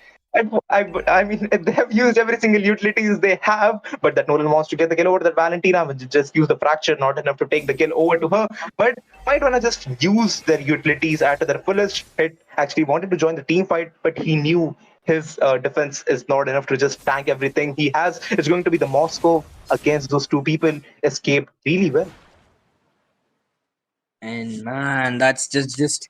I mean, they have used every single utilities they have, but that Nolan wants to get the kill over that Valentina, which just use the fracture, not enough to take the kill over to her. But might wanna just use their utilities at their fullest. Hit actually wanted to join the team fight, but he knew his defense is not enough to just tank everything he has. It's going to be the Moscow against those two people. Escape really well. And man, that's just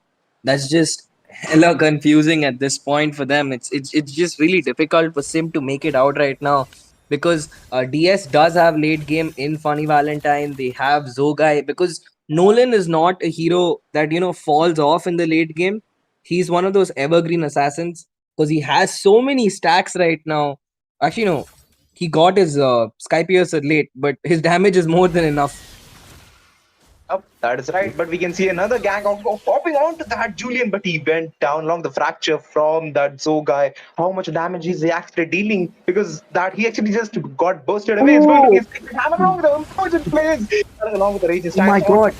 hella confusing at this point for them. It's just really difficult for Sim to make it out right now, because DS does have late game in Funny Valentine. They have Zogai, because Nolan is not a hero that falls off in the late game. He's one of those evergreen assassins because he has so many stacks right now. Actually, no, he got his Sky Piercer late, but his damage is more than enough. Oh, that is right. But we can see another gang of popping onto that Julian, but he went down along the fracture from that Zo guy. How much damage is he actually dealing? Because that he actually just got bursted away. It's going to be a second hammer along with the important plays, along with the Raging Stand. My God.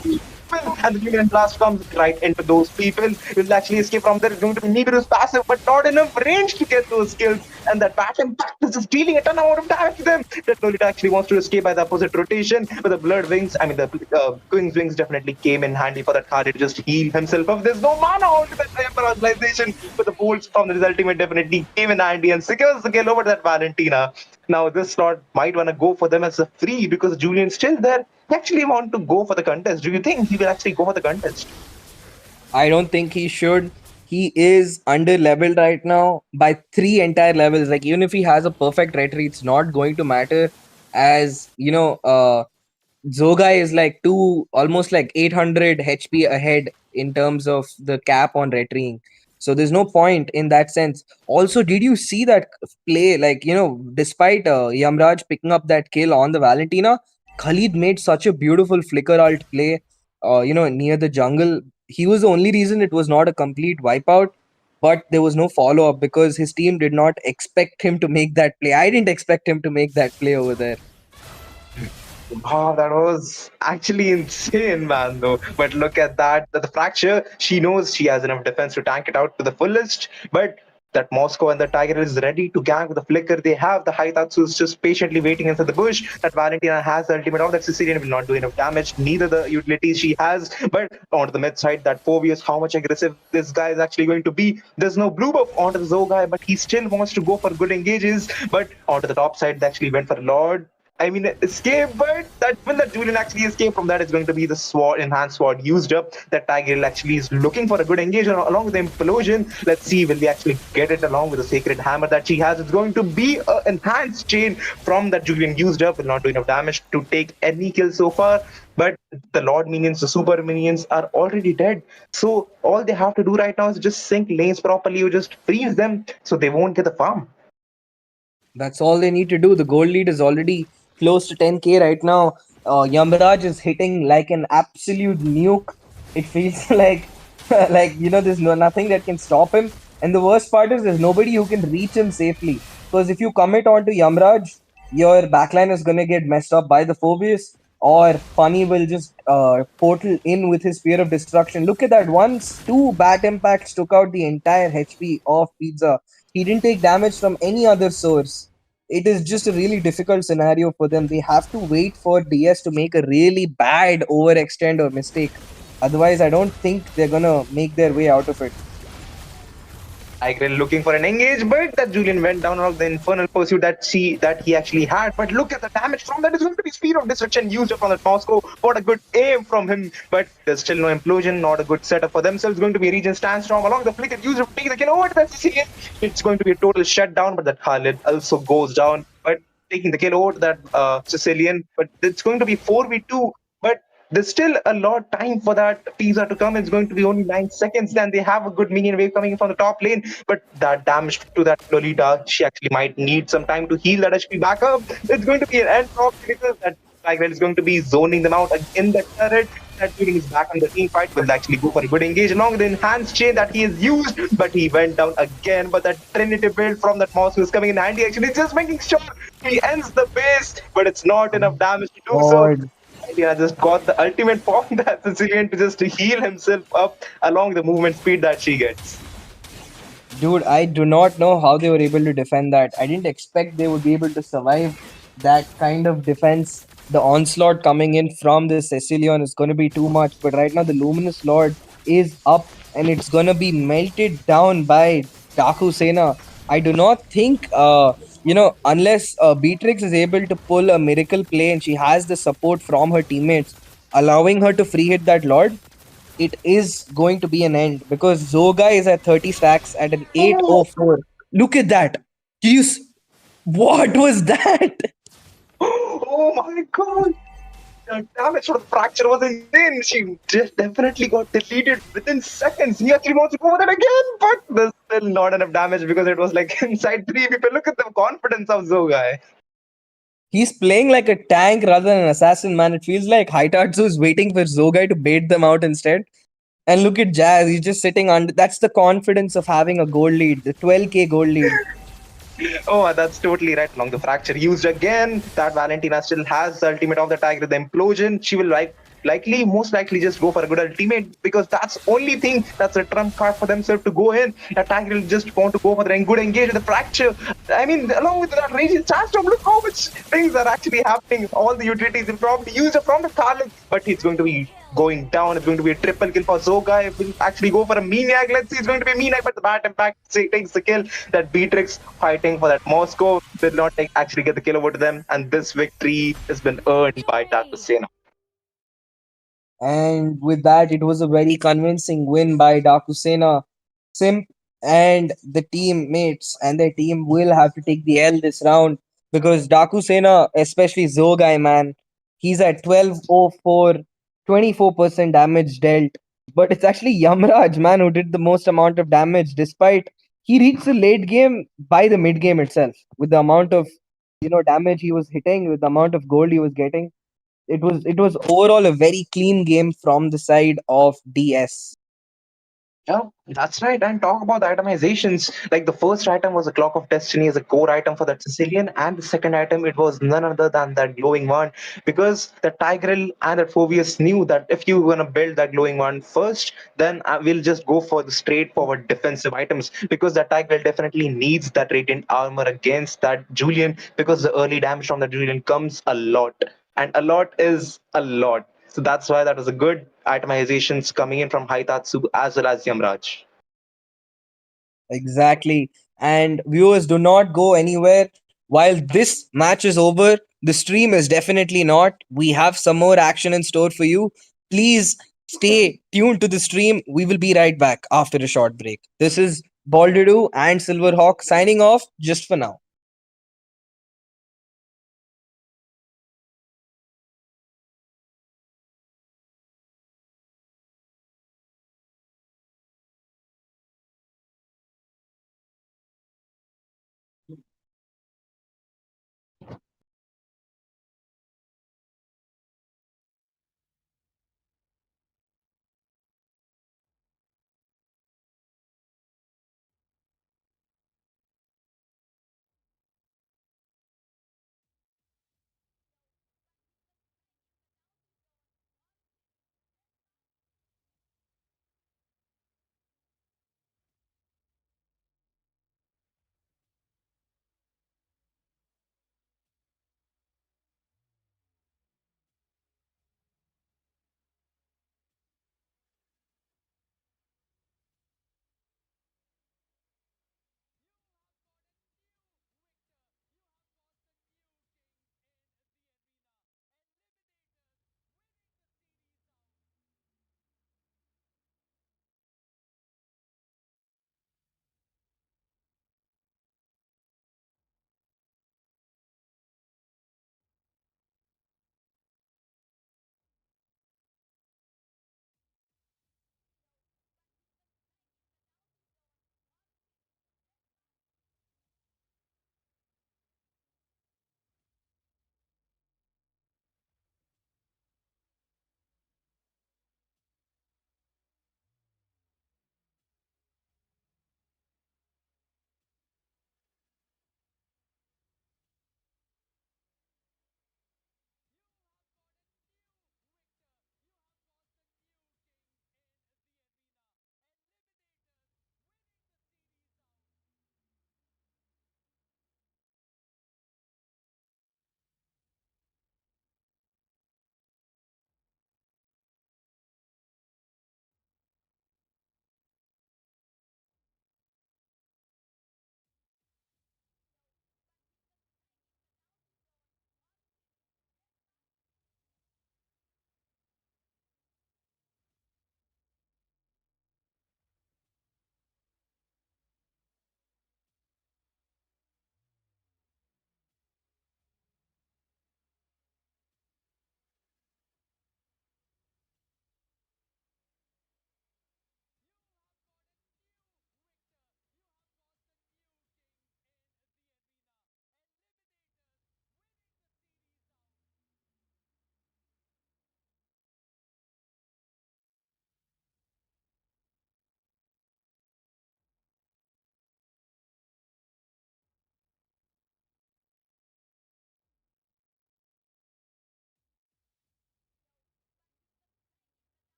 And the Julian blast comes right into those people. Will actually escape from there. It's going to be Nibiru's passive, but not enough range to get those kills. And that bat impact is just dealing a ton amount of damage to them. That Lolita actually wants to escape by the opposite rotation. But the Blood Wings, I mean the Queen's Wings definitely came in handy for that Khalid to just heal himself up. There's no mana onto that paralyzation. But the bolts from his ultimate definitely came in handy and secures the kill over that Valentina. Now this slot might want to go for them as a free because Julian's still there. He actually want to go for the contest. Do you think he will actually go for the contest? I don't think he should. He is under leveled right now by 3 entire levels. Like, even if he has a perfect retry, it's not going to matter, as Zogai is like almost like 800 HP ahead in terms of the cap on retreeing. So there's no point in that sense. Also, did you see that play? Like, despite Yamraj picking up that kill on the Valentina, Khalid made such a beautiful flicker alt play, near the jungle. He was the only reason it was not a complete wipeout, but there was no follow up because his team did not expect him to make that play. I didn't expect him to make that play over there. Wow, that was actually insane, man, though. But look at that. The fracture, she knows she has enough defense to tank it out to the fullest. But that Moscow and the Tiger is ready to gank with the flicker. They have the Haitatsu is just patiently waiting inside the bush. That Valentina has the ultimate of that Sicilian will not do enough damage. Neither the utilities she has. But onto the mid side, that Phobius, how much aggressive this guy is actually going to be. There's no blue buff onto the Zogai, but he still wants to go for good engages. But onto the top side, they actually went for Lord. I mean, escape, but that will that Julian actually escape from that is going to be the sword, enhanced sword used up. That Tiger actually is looking for a good engagement along with the implosion. Let's see, will we actually get it along with the sacred hammer that she has? It's going to be an enhanced chain from that Julian used up. Will not do enough damage to take any kill so far. But the Lord minions, the super minions are already dead. So all they have to do right now is just sync lanes properly. You just freeze them so they won't get the farm. That's all they need to do. The gold lead is already close to 10k right now. Yamraj is hitting like an absolute nuke. It feels like there's nothing that can stop him. And the worst part is there's nobody who can reach him safely. Because if you commit onto Yamraj, your backline is gonna get messed up by the Phobius, or Funny will just portal in with his Spear of Destruction. Look at that. Once two bat impacts took out the entire HP of Pizza. He didn't take damage from any other source. It is just a really difficult scenario for them. They have to wait for DS to make a really bad overextend or mistake. Otherwise, I don't think they're gonna make their way out of it. Tigrel looking for an engage, but that Julian went down of the infernal pursuit that he actually had. But look at the damage from that is going to be Speed of Destruction used up on that Moscow. What a good aim from him, but there's still no implosion, not a good setup for themselves. Going to be a region Standstorm along the flicker used up to take the kill over to that Sicilian. It's going to be a total shutdown, but that Khalid also goes down. But taking the kill over to that Sicilian, but it's going to be 4v2. But there's still a lot time for that pizza to come. It's going to be only 9 seconds. Then they have a good minion wave coming in from the top lane, but that damage to that Lolita, she actually might need some time to heal that HP back up. It's going to be an end drop because that Tiger is going to be zoning them out in the turret. That feeling is back on the team fight. Will actually go for a good engage along with the enhanced chain that he has used, but he went down again. But that Trinity build from that Mouse is coming in handy. Actually, just making sure he ends the base, but it's not enough damage to do so. God. Yeah, just got the ultimate form that Sicilian to just heal himself up along the movement speed that she gets. Dude, I do not know how they were able to defend that. I didn't expect they would be able to survive that kind of defense. The onslaught coming in from the Cecilion is going to be too much. But right now, the Luminous Lord is up and it's going to be melted down by Daku Sena. I do not think, unless Beatrix is able to pull a miracle play and she has the support from her teammates, allowing her to free hit that Lord, it is going to be an end because Zoga is at 30 stacks at an 804. Look at that. What was that? Oh my god! The damage for the fracture was insane. She just definitely got deleted within seconds. He actually wants to go over that again, but there's still not enough damage because it was like inside 3 people. Look at the confidence of Zogai. He's playing like a tank rather than an assassin, man. It feels like Haitatsu is waiting for Zogai to bait them out instead. And look at Jazz. He's just sitting under. That's the confidence of having a gold lead, the 12k gold lead. Oh, that's totally right. Along the fracture used again. That Valentina still has the ultimate of the Tiger, the implosion. She will most likely just go for a good ultimate because that's only thing that's a trump card for themselves to go in. The Tiger will just want to go for the good engage with the fracture. I mean, along with that raging Sandstorm, look how much things are actually happening. All the utilities will probably use it from the Khalid, but he's going to be going down. It's going to be a triple kill for Zogai. Will actually go for a Maniac. Let's see, it's going to be a Maniac, but the Bat Impact takes the kill. That Beatrix fighting for that Moscow did not actually get the kill over to them, and this victory has been earned by Dakusena. And with that, it was a very convincing win by Dakusena. Simp and the teammates and their team will have to take the L this round because Dakusena, especially Zogai, man, He's at 1204, 24% damage dealt. But it's actually Yamraj, man, who did the most amount of damage, despite he reached the late game by the mid game itself. With the amount of damage he was hitting, with the amount of gold he was getting, it was overall a very clean game from the side of DS. Yeah, that's right. And talk about the itemizations. Like the first item was a Clock of Destiny as a core item for that Sicilian, and the second item it was none other than that glowing one. Because the Tigreal and the Phobius knew that if you wanna build that glowing one first, then we'll just go for the straightforward defensive items. Because the Tigreal definitely needs that radiant armor against that Julian, because the early damage from the Julian comes a lot, and a lot is a lot. So that's why that was a good itemizations coming in from Haitatsu as well as Yamraj. Exactly. And viewers, do not go anywhere. While this match is over, the stream is definitely not. We have some more action in store for you. Please stay tuned to the stream. We will be right back after a short break. This is Baldidu and Silverhawk signing off just for now.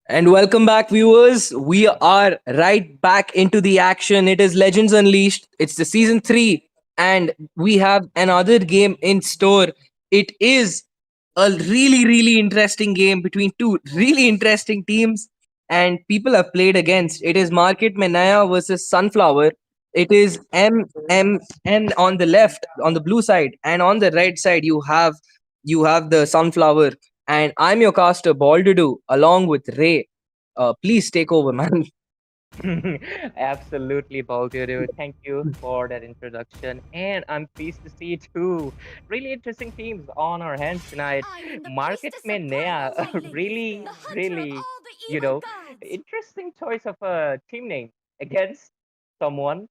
And welcome back, viewers. We are right back into the action. It is Legends Unleashed. It's the season 3, and we have another game in store. It is a really, really interesting game between two really interesting teams, and people have played against. It is Market Menaya versus Sunflower. It is MMN on the left, on the blue side, and on the right side you have the Sunflower. And I'm your caster, Baldudu, along with Ray. Please take over, man. Absolutely, Balguru. Thank you for that introduction. And I'm pleased to see two really interesting teams on our hands tonight. I am the Market priestess of Menea, primal lightnings, really, the hunter of really, all the evil gods. interesting choice of a team name against someone,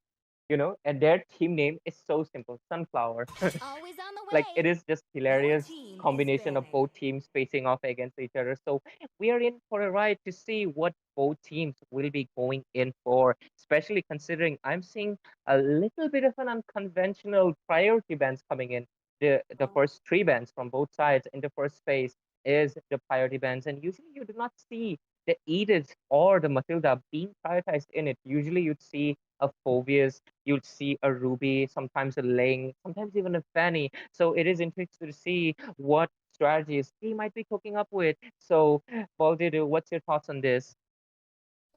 and their team name is so simple, Sunflower. Always on the Like it way. is just Your hilarious team is combination of banning. both teams facing off against each other. So we are in for a ride to see what both teams will be going in for, especially considering I'm seeing a little bit of an unconventional priority bands coming in. The first three bands from both sides in the first phase is the priority bands, and usually you do not see the Edith or the Matilda being prioritized in it. Usually you'd see a Phobius, you'd see a Ruby, sometimes a Ling, sometimes even a Fanny. So it is interesting to see what strategies he might be cooking up with. So, Baldidu, what's your thoughts on this?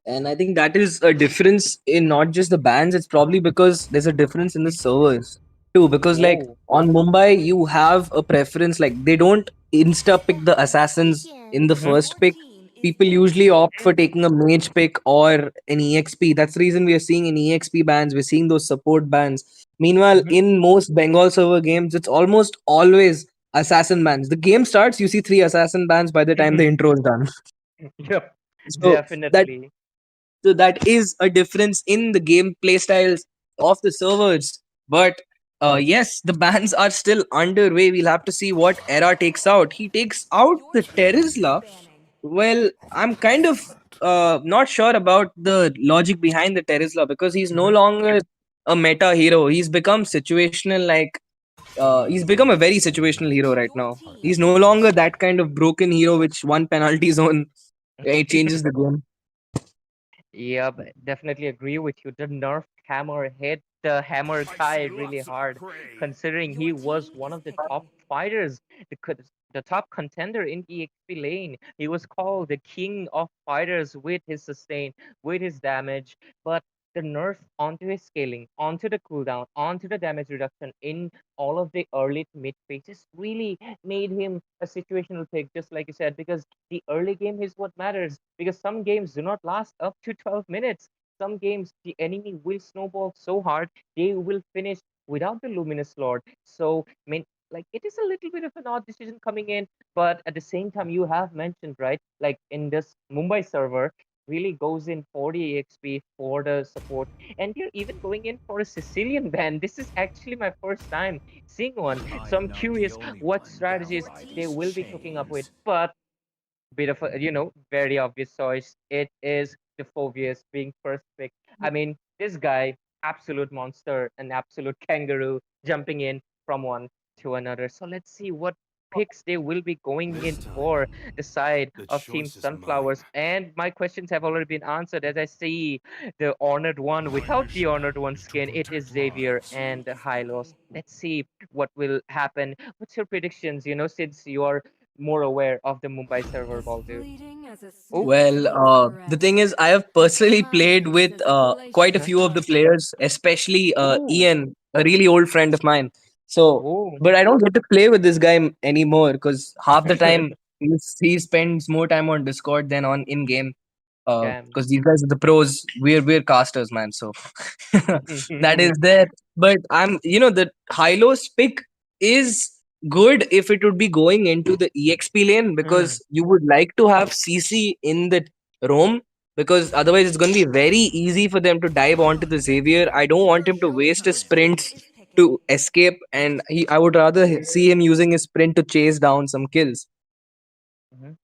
And I think that is a difference in not just the bands, it's probably because there's a difference in the servers too. Because, like, Oh, on Mumbai, you have a preference, like, they don't insta The pick the hunt assassins in the begins. mm-hmm, first Your pick. team is People banning. usually opt for mm, taking a mage pick or an EXP. That's the reason we are seeing in EXP bans, we're seeing those support bans. Meanwhile, mm-hmm, in most Bengal server games, it's almost always assassin bans. The game starts, you see 3 assassin bans by the time the mm-hmm. intro is done. Yep, So that definitely. so that is a difference in the game play styles of the servers. But yes, the bans are still underway. We'll have to see what Era takes out. He takes out Your the team is Terizla. banning. Well, I'm kind of not sure about the logic behind the Terizla because he's no Mm-hmm. longer a meta hero. He's become situational, like he's become a very situational hero right Your now. team He's no is longer banning. that kind of broken hero which one penalty zone it changes the game. Yeah, but definitely agree with you. The Nerf hammer hit the hammer guy Placing really lots of hard, prey. considering Your he team was one is of the picking. top fighters, the top contender in EXP lane. He was called the king of fighters with his sustain, with his damage, but the nerf onto his scaling, onto the cooldown, onto the damage reduction in all of the early to mid phases really made him a situational pick, just like you said, because the early game is what matters because some games do not last up to 12 minutes. Some games, the enemy will snowball so hard, they will finish without the Luminous Lord. So, I mean, like, it is a little bit of an odd decision coming in, but at the same time, you have mentioned, right? Like, in this Mumbai server, really goes in 40 EXP for the support, and you're even going in for a Sicilian ban. This is actually my first time seeing one, so I I'm am not the curious only what one bound strategies Your by they team these will is be cooking up banning. with. chains. But bit of a very obvious choice. It is the Phobius being first pick. I mean, this guy, absolute monster, an absolute kangaroo, jumping in from one to another. So let's see what picks they will be going This in time, for the side the of Team choice is mine. Sunflowers. And my questions have already been answered as I see the Honored One My without the mission Honored One is to skin. It is protect Xavier Your lives. team and is Hylos. picking. Let's see what will happen. What's your predictions? Since you are more aware of the Mumbai server, As Baldu. fleeting as a Oh, Well, snapshot the forever. thing is, I have personally played Time with says a quite a uh-huh. glacial few of the heart. players, especially Oh, Ian, a really old friend of mine. So, oh, but I don't get to play with this guy anymore because half the time he spends more time on Discord than on in game. damn. Because these guys are the pros. We're casters, man. So that is there. But the Hylos pick is good if it would be going into the EXP lane Mm, because you would like to have CC in the roam because otherwise it's going to be very easy for them to dive onto the Xavier. I don't want him to Your waste his team sprints is picking. to escape, and I would rather see him using his sprint to chase down some kills. mhm.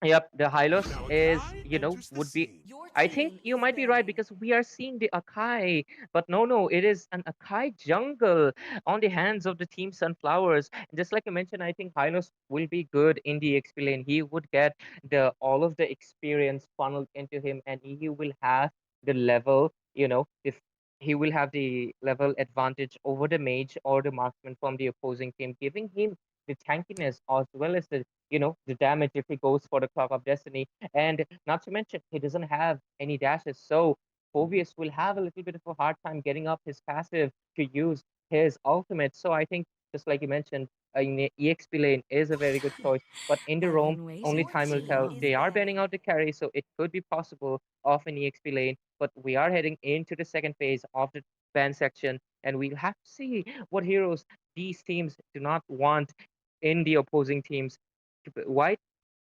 Yep, the Hylos Now it's is, time you know, enters the would be. scene. I think you might be right because we are seeing the Akai, but no, it is an Akai jungle on the hands of the Team Sunflowers. Just like you mentioned, I think Hylos will be good in the XP lane. He would get the all of the experience funneled into him, and he will have the level, if he will have the level advantage over the mage or the marksman from the opposing team, giving him the tankiness as well as the damage if he goes for the Clock of Destiny. And not to mention, he doesn't have any dashes. So Phobius will have a little bit of a hard time getting up his passive to use his ultimate. So I think, just like you mentioned, EXP lane is a very good choice. But in the I've roam, been waiting only for time will too tell. long. They are banning out the carry, so it could be possible of an EXP lane. But we are heading into the second phase of the ban section, and we'll have to see what heroes these teams do not want in the opposing teams. Why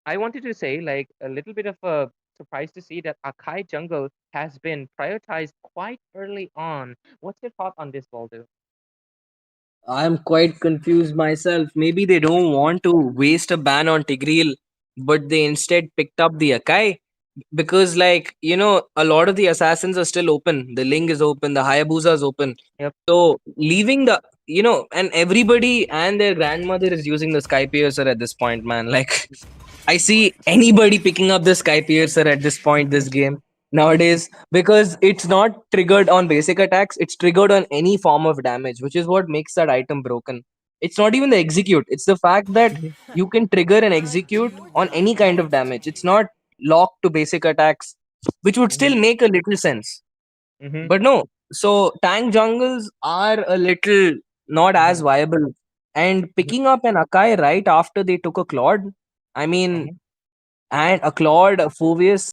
I wanted to say, like, a little bit of a surprise to see that Akai Jungle has been prioritized quite early on. What's your thought on this, Baldo? I'm quite confused myself. Maybe they don't want to waste a ban on Tigreal, but they instead picked up the Akai because, like, a lot of the assassins are still open. The Ling is open, the Hayabusa is open. Yep. So leaving and everybody and their grandmother is using the Sky Piercer at this point, man. Like, I see anybody picking up the Sky Piercer at this point this game nowadays because it's not triggered on basic attacks, it's triggered on any form of damage, which is what makes that item broken. It's not even the execute, it's the fact that Mhm. you can trigger and execute on any kind of damage. It's not locked to basic attacks, which would Mhm. still make a little sense. Mhm. But no, so tank jungles are a little not as Mhm. viable. And Mhm. picking up an Akai right after they took a Claude, I mean, Mhm. and a Claude, a Phoveus